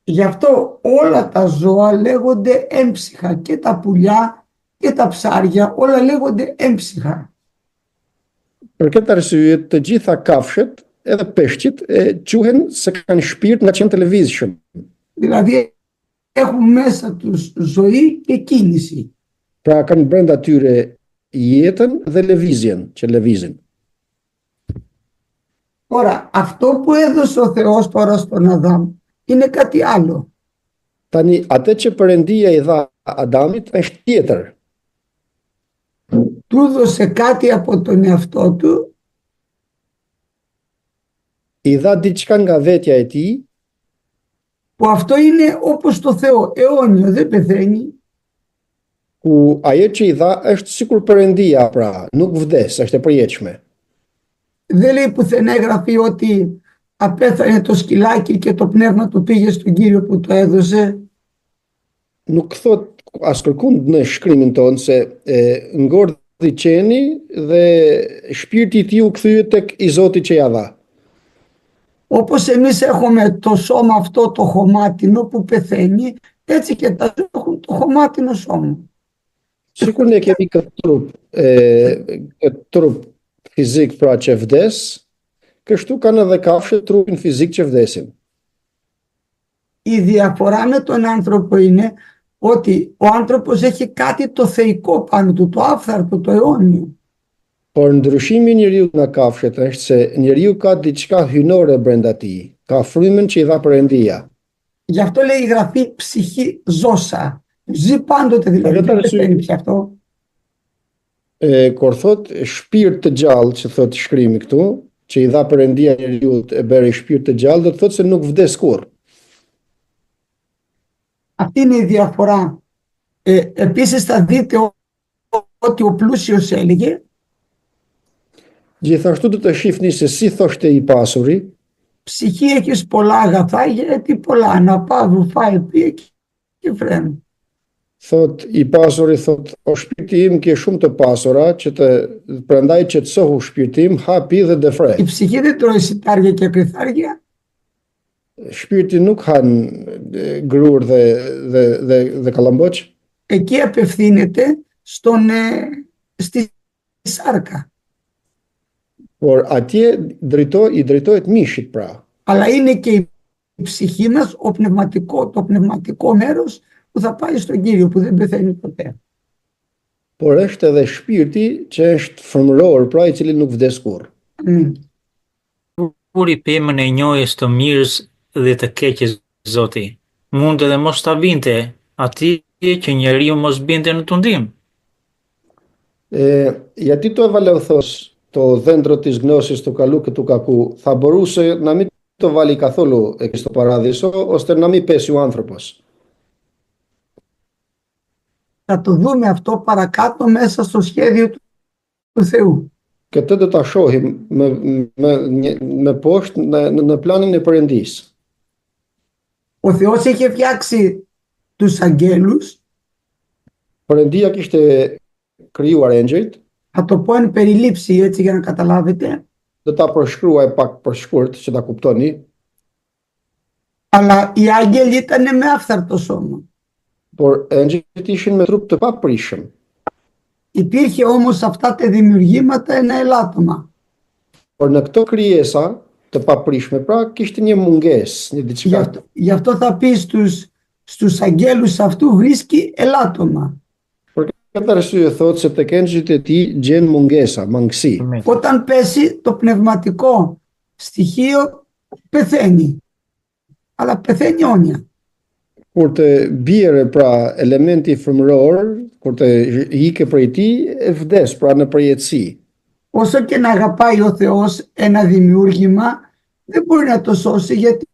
Speaker 1: Γι' αυτό όλα τα ζώα λέγονται έμψυχα, και τα πουλιά και τα ψάρια, όλα λέγονται έμψυχα.
Speaker 3: Për këtë arsye, të gjitha kafshët, edhe peshqit, quhen se kanë shpirt nga që janë të lëvizshëm.
Speaker 1: Δηλαδή έχουν μέσα τους ζωή και κίνηση.
Speaker 3: Pra kanë brenda tyre jetën dhe lëvizjen, që lëvizin.
Speaker 1: Τώρα, αυτό που έδωσε ο Θεός τώρα στον Αδάμ είναι κάτι άλλο.
Speaker 3: Tani, atë që Perëndia i dha Adamit është tjetër.
Speaker 1: Του έδωσε κάτι από τον εαυτό του,
Speaker 3: I dha diçka nga vetja e tij,
Speaker 1: που αυτό είναι όπως το Θεό, αιώνιο, δεν πεθαίνει.
Speaker 3: ku ajo që i dha është sikur Perëndia, pra, nuk vdes, është e përjetshme.
Speaker 1: Δεν λέει πουθενά η Γραφή ότι απέθανε το σκυλάκι και το πνεύμα του πήγε στον Κύριο που το έδωσε.
Speaker 3: Nuk thot as kërkund në shkrimin tonë se ngordhi qeni dhe shpirti i tij u kthye tek i Zoti që ja dha.
Speaker 1: Όπως εμείς έχουμε το σώμα αυτό το χωμάτινο που πεθαίνει, έτσι και τα ζώα έχουν το χωμάτινο σώμα.
Speaker 3: Sikur ne kemi këtë trup fizik pra që vdes, kështu kanë edhe kafshët trupin fizik që vdesin.
Speaker 1: Η διαφορά με τον άνθρωπο είναι ότι ο άνθρωπος έχει κάτι το θεϊκό πάνω του, το άφθαρτο, το αιώνιο.
Speaker 3: Por ndryshimi i njeriu nga kafshët është se njeriu ka diçka hynore brenda tij, ka frymën që i dha Perëndia.
Speaker 1: Γι' αυτό λέει η Γραφή ψυχή ζώσα. Ζει πάντοτε δηλαδή.
Speaker 3: Edhe
Speaker 1: Δεν
Speaker 3: arsye-
Speaker 1: πεθαίνει πια αυτό.
Speaker 3: Kur thot shpirt të gjallë, që thot shkrimi këtu, që i dha Perëndia njeriu e bëri shpirt të gjallë, do të thotë se nuk vdes kurrë.
Speaker 1: Αυτή είναι η διαφορά. Επίσης θα δείτε ότι ο πλούσιος έλεγε
Speaker 3: Gjithashtu do të shihni se si thoshte i pasuri,
Speaker 1: ψυχή έχεις πολλά αγαθά γιατί πολλά να πάβου φάει πει και φρένου.
Speaker 3: thot i pasuri thot o shpirti im ke shumë të pasura që të prandaj qetësohu shpirti im, ha pi dhe defre.
Speaker 1: Η ψυχή δεν τρώει σιτάρια και κρυθάρια.
Speaker 3: Shpirti nuk han grur dhe kallamboç,
Speaker 1: Εκεί απευθύνεται στη σάρκα.
Speaker 3: por atje i drejtohet mishit pra.
Speaker 1: Αλλά είναι και η ψυχή μας το πνευματικό μέρος που θα πάει στον Κύριο, που δεν πεθαίνει ποτέ.
Speaker 3: Por është edhe shpirti që është frymëror, pra i cili nuk vdes kurrë.
Speaker 1: Αμήν.
Speaker 2: Kur i pemën e njohjes të mirës dhe të keqes, Zoti, mund edhe mos ta binte atij që njeriu mos binte në tundim.
Speaker 3: Γιατί το έβαλε ο Θεός το δέντρο της γνώσης του καλού και του κακού, θα μπορούσε να μην το βάλει καθόλου εκεί στο παράδεισο, ώστε να μην πέσει ο άνθρωπος.
Speaker 1: Θα το δούμε αυτό παρακάτω μέσα στο σχέδιο του Θεού.
Speaker 3: Και τότε ta shohim me poshtë në planin e Perëndisë.
Speaker 1: Ο Θεός είχε φτιάξει τους αγγέλους,
Speaker 3: Perëndia kishte krijuar engjëjt,
Speaker 1: θα το πω εν περιλήψη έτσι για να καταλάβετε,
Speaker 3: do ta përshkruaj pak për shkurt që ta kuptoni,
Speaker 1: αλλά οι άγγελοι ήταν με άφθαρτο σώμα.
Speaker 3: por engjëjt ishin me trup të paprishëm.
Speaker 1: Υπήρχε όμως σε αυτά τα δημιουργήματα ένα ελάττωμα.
Speaker 3: Por në këto krijesa të paprishme, pra kishte një mungesë, një diçka.
Speaker 1: Γι' αυτό θα πει στους αγγέλους αυτού βρίσκει ελάττωμα.
Speaker 3: Për këtë arsye thotë se tek engjëjt e tij gjen mungesa, mangësi.
Speaker 1: Όταν πέσει το πνευματικό στοιχείο πεθαίνει. Αλλά πεθαίνει αιώνια.
Speaker 3: Kur të bjerë pra elementi frymëror, kur të hike prej tij, e vdes pra në përjetësi.
Speaker 1: Όσο και να αγαπάει ο Θεός ένα δημιούργημα, δεν μπορεί να το σώσει γιατί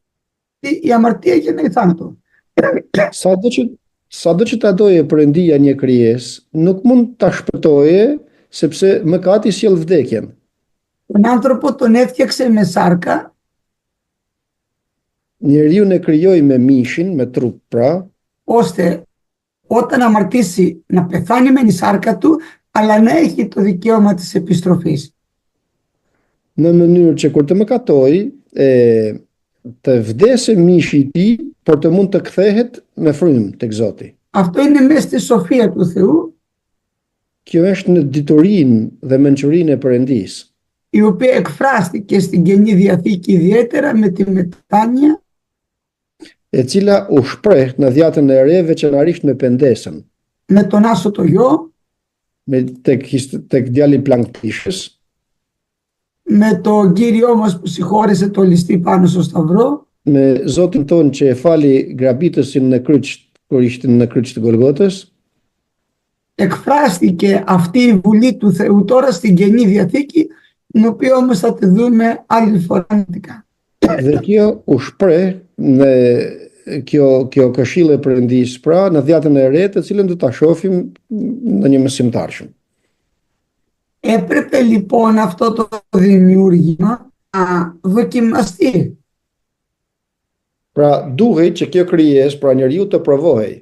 Speaker 1: η αμαρτία γεννάει θάνατο.
Speaker 3: Sado që ta doje Perëndia një krijesë, nuk mund ta shpëtoje sepse mëkati sjell vdekjen.
Speaker 1: Τον άνθρωπο τον έφτιαξε με σάρκα,
Speaker 3: Njeriu e krijoi me mishin, me trup pra,
Speaker 1: ώστε όταν αμαρτήσει να πεθάνει με η σάρκα του, αλλά να έχει το δικαίωμα της επιστροφής.
Speaker 3: në mënyrë që kur të mëkatoj, të vdesë mishi i tij, por të mund të kthehet me frymë tek Zoti.
Speaker 1: Αυτό είναι μέσα στη σοφία του Θεού,
Speaker 3: Kjo është në diturinë dhe mençurinë e Perëndisë,
Speaker 1: η οποία εκφράστηκε στην Καινή Διαθήκη ιδιαίτερα με τη μετάνοια,
Speaker 3: e cila u shpreh në Dhjatën e Re veçanërisht me pendesën,
Speaker 1: με τον άσωτο γιο,
Speaker 3: tek djali planktishës,
Speaker 1: με τον Κύριό μας που συγχώρεσε το ληστή πάνω στο σταυρό,
Speaker 3: me Zotin ton që e fali grabitësin në kryq kur ishte në kryq të Golgotës.
Speaker 1: εκφράστηκε αυτή η βουλή του Θεού τώρα στην Καινή Διαθήκη, την οποία όμως θα τη δούμε άλλη φορά.
Speaker 3: Dhe kjo u shpreh në kjo këshill e Perëndisë pra në Dhjatën e Re, të cilën do ta shohim në një mësim të ardhshëm.
Speaker 1: Έπρεπε λοιπόν αυτό το δημιούργημα να δοκιμαστεί.
Speaker 3: Pra duhej që kjo krijesë, pra njeriu të provohej.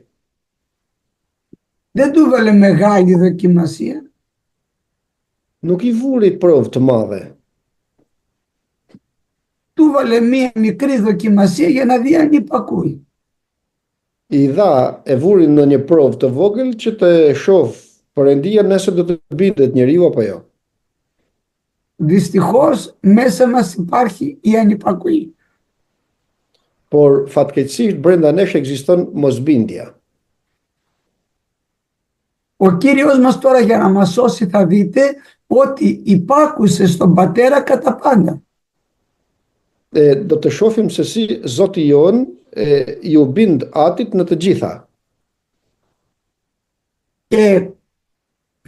Speaker 1: Δεν του βάλε μεγάλη δοκιμασία,
Speaker 3: Nuk i vuri provë të madhe,
Speaker 1: του βάλε μία μικρή δοκιμασία για να δει αν υπακούει.
Speaker 3: i dha e vuri në një provë të vogël që të shoh Perëndia nëse do të bindet njeriu apo jo.
Speaker 1: Δυστυχώς μέσα μας υπάρχει η ανυπακοή.
Speaker 3: Por fatkeqësisht brenda nesh ekziston mosbindja.
Speaker 1: Ο Κύριος μας τώρα για να μας σώσει θα δείτε ότι υπάκουσε στον Πατέρα κατά πάντα.
Speaker 3: Do të shohim se si Zoti jon ju bind Atit në të gjitha.
Speaker 1: Και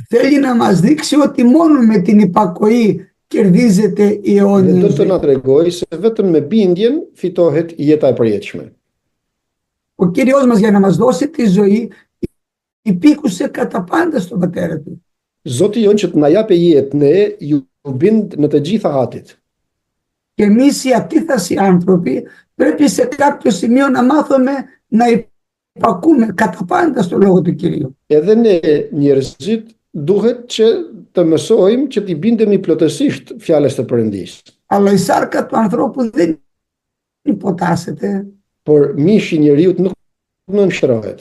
Speaker 1: θέλει να μας δείξει ότι μόνο με την υπακοή κερδίζεται η
Speaker 3: Dhe
Speaker 1: αιώνια
Speaker 3: do të
Speaker 1: ζωή.
Speaker 3: na tregoj se vetëm me bindjen fitohet jeta e përjetshme.
Speaker 1: Ο Κύριος μας για να μας δώσει τη ζωή υπήκουσε κατά πάντα στον Πατέρα του.
Speaker 3: Zoti jon që të na japë jetë ne ju bind në të gjitha Atit.
Speaker 1: Και εμείς οι αντίθαση άνθρωποι πρέπει σε κάποιο σημείο να μάθουμε να υπακούμε κατά πάντα στο λόγο του Κυρίου.
Speaker 3: Edhe ne njerëzit duhet që të mësojmë që t'i bindemi plotësisht fjalës të Perëndisë.
Speaker 1: Αλλά η σάρκα του ανθρώπου δεν υποτάσσεται.
Speaker 3: Por mishi i njeriut nuk nënshtrohet.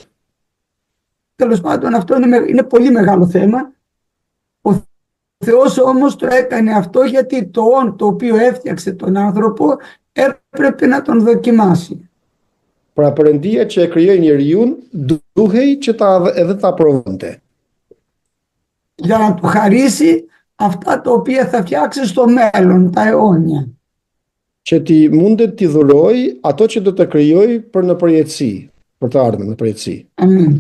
Speaker 1: Τέλος πάντων, αυτό είναι πολύ μεγάλο θέμα. Ο Θεός όμως το έκανε αυτό γιατί το όν το οποίο έφτιαξε τον άνθρωπο έπρεπε να τον δοκιμάσει.
Speaker 3: Pra Perëndia që e krijoi njeriun duhej që edhe ta provonte.
Speaker 1: Για να του χαρίσει αυτά τα οποία θα φτιάξει στο μέλλον, τα αιώνια.
Speaker 3: Që ti mundet t'i dhuroj ato që do të krijoj për në përjetësi, për të ardhmen në përjetësi.
Speaker 1: Αμήν.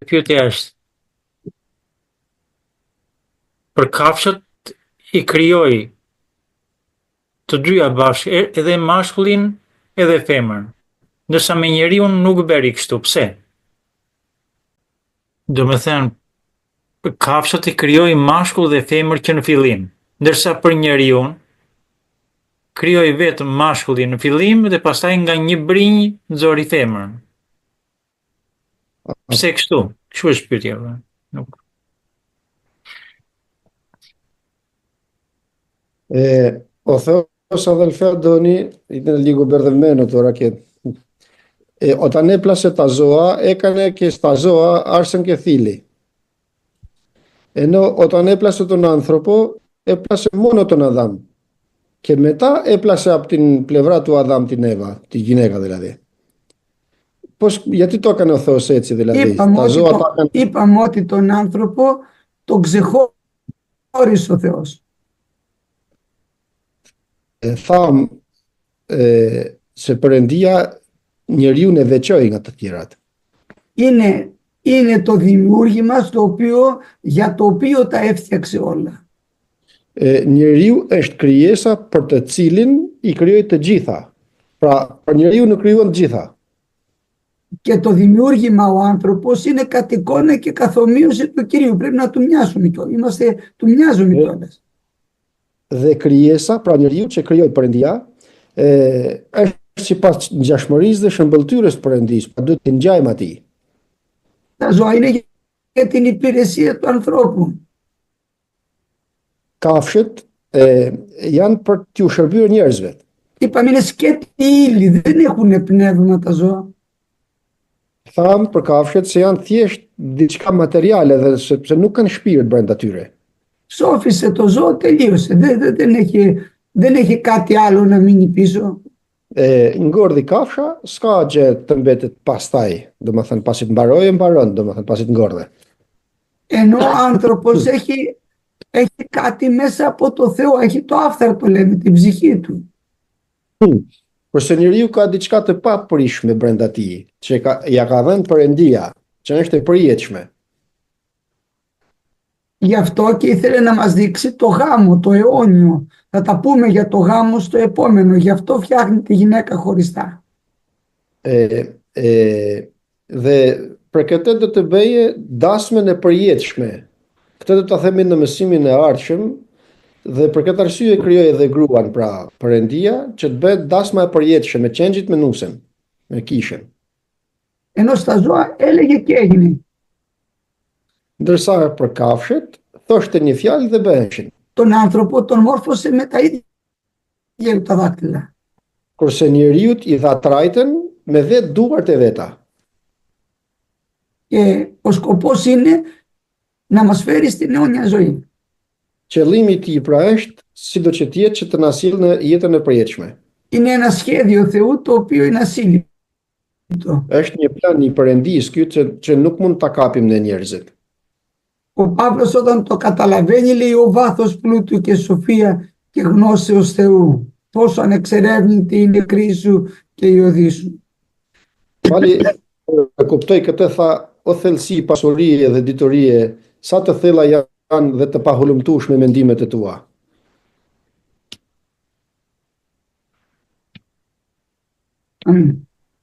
Speaker 2: Pyetja është, për kafshët i krijoi të dyja bashkë, edhe mashkullin edhe femrën, ndërsa me njeriun nuk bëri kështu. Pse? Do me thënë, për kafshët i krijoi mashkull dhe femër që në fillim, ndërsa për njeriun krijoi vetëm mashkullin në fillim dhe pastaj nga një brinjë nxori femrën. Pse kështu? Kështu është pyetja. Nuk.
Speaker 3: O thos αδελφέ Αντώνη, είναι λίγο μπερδεμένο τώρα και όταν έπλασε τα ζώα έκανε και στα ζώα άρσεν και θήλη. Ενώ όταν έπλασε τον άνθρωπο έπλασε μόνο τον Αδάμ και μετά έπλασε από την πλευρά του Αδάμ την Εύα, τη γυναίκα δηλαδή. Γιατί το έκανε ο Θεός έτσι δηλαδή?
Speaker 1: Είπαμε ότι τον άνθρωπο τον ξεχώρισε ο Θεός.
Speaker 3: Se Perëndia njeriu e veçoi nga të tjerat.
Speaker 1: Είναι το δημιούργημα για το οποίο τα έφτιαξε όλα.
Speaker 3: Njeriu është krijesa për të cilin i krijoi të gjitha. Pra, për njeriu nuk krijuan të gjitha.
Speaker 1: Και το δημιούργημα ο άνθρωπος είναι κατ' εικόνα και καθομοίωση του Κυρίου. Πρέπει να του μοιάσουμε κιόλας. Του μοιάζουμε κιόλας.
Speaker 3: Dhe krijesa, pra njeriu që krijoi Perëndia, është sipas ngjashmërisë dhe shëmbëltyrës të Perëndisë, pa duhet të ngjajmë atij.
Speaker 1: Τα ζώα είναι για την υπηρεσία του ανθρώπου.
Speaker 3: Kafshët janë për t'u shërbyer njerëzve.
Speaker 1: Είπαμε είναι σκέτη ύλη, δεν έχουν πνεύμα τα ζώα.
Speaker 3: Thamë për kafshët se janë thjesht diçka materiale dhe sepse nuk kanë shpirt brenda tyre.
Speaker 1: Σώφισε το ζώο, τελείωσε. Δεν έχει κάτι άλλο να μείνει πίσω.
Speaker 3: Ngordhi kafsha, s'ka gjë të mbetet pastaj, domethënë pasi të mbaron, domethënë pasi të ngordhe.
Speaker 1: Ενώ ο άνθρωπος έχει κάτι μέσα από το Θεό, έχει το άφθαρτο, λέμε, την ψυχή του.
Speaker 3: Kurse njeriu ka diçka të papërishme brenda tij, që ja ka dhënë Perëndia, që është e përjetshme.
Speaker 1: Γι' αυτό και ήθελε να μας δείξει το γάμο, το αιώνιο. Θα τα πούμε για το γάμο στο επόμενο. Γι' αυτό φτιάχνει τη γυναίκα χωριστά.
Speaker 3: Dhe për këtë do të bëje dasmën e përjetshme. Këtë do ta themi në mësimin e ardhshëm dhe për këtë arsye krijoi edhe gruan, pra Perëndia, që të bëhet dasma e përjetshme me qengjit me nusen, me kishën.
Speaker 1: Ενώ στα ζώα έλεγε και έγινε.
Speaker 3: Ndërsa për kafshët thoshte një fjalë dhe bëheshin.
Speaker 1: Τον άνθρωπο τον μόρφωσε με τα ίδια τα δάκτυλα.
Speaker 3: Kurse njeriut i dha trajtën me 10 duart e veta.
Speaker 1: Και ο σκοπός είναι να μας φέρει στην αιώνια ζωή.
Speaker 3: Qëllimi i tij pra është sidoqë të jetë që të na sjellë në jetën e përjetshme.
Speaker 1: Είναι ένα σχέδιο Θεού το οποίο είναι ασύλληπτο.
Speaker 3: Është një plan i Perëndis ky që nuk mund ta kapim ne njerëzit.
Speaker 1: Ο Παύλος όταν το καταλαβαίνει λέει ο βάθος πλούτου και σοφία και γνώσεως Θεού. Πόσο ανεξερεύνητη είναι η κρίση σου και η οδή σου.
Speaker 3: Pali e kuptoi këtë tha, o thellësi, pasurie dhe diturie, sa të thella janë dhe të pahulumtueshme mendimet e tua.
Speaker 1: Αμήν.